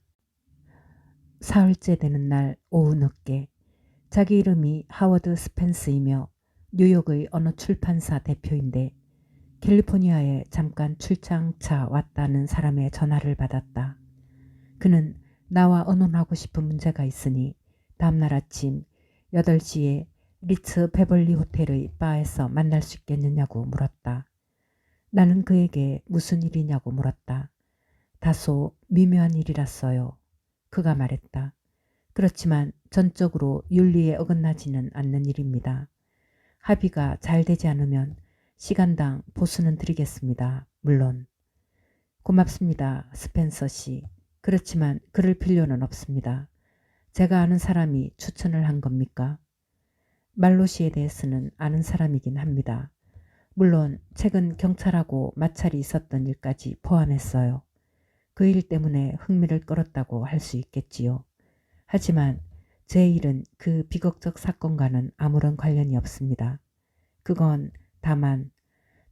사흘째 되는 날 오후 늦게 자기 이름이 하워드 스펜스이며 뉴욕의 어느 출판사 대표인데 캘리포니아에 잠깐 출장차 왔다는 사람의 전화를 받았다. 그는 나와 의논하고 싶은 문제가 있으니 다음날 아침 8시에 리츠 베벌리 호텔의 바에서 만날 수 있겠느냐고 물었다. 나는 그에게 무슨 일이냐고 물었다. 다소 미묘한 일이랐어요. 그가 말했다. 그렇지만 전적으로 윤리에 어긋나지는 않는 일입니다. 합의가 잘 되지 않으면 시간당 보수는 드리겠습니다. 물론. 고맙습니다. 스펜서 씨. 그렇지만 그럴 필요는 없습니다. 제가 아는 사람이 추천을 한 겁니까? 말로 씨에 대해서는 아는 사람이긴 합니다. 물론 최근 경찰하고 마찰이 있었던 일까지 포함했어요. 그 일 때문에 흥미를 끌었다고 할 수 있겠지요. 하지만 제 일은 그 비극적 사건과는 아무런 관련이 없습니다. 그건 다만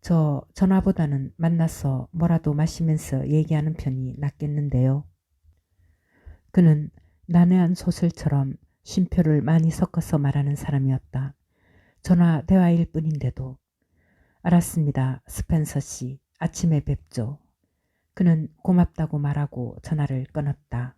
저 전화보다는 만나서 뭐라도 마시면서 얘기하는 편이 낫겠는데요. 그는 난해한 소설처럼 쉼표를 많이 섞어서 말하는 사람이었다. 전화 대화일 뿐인데도. 알았습니다. 스펜서 씨. 아침에 뵙죠. 그는 고맙다고 말하고 전화를 끊었다.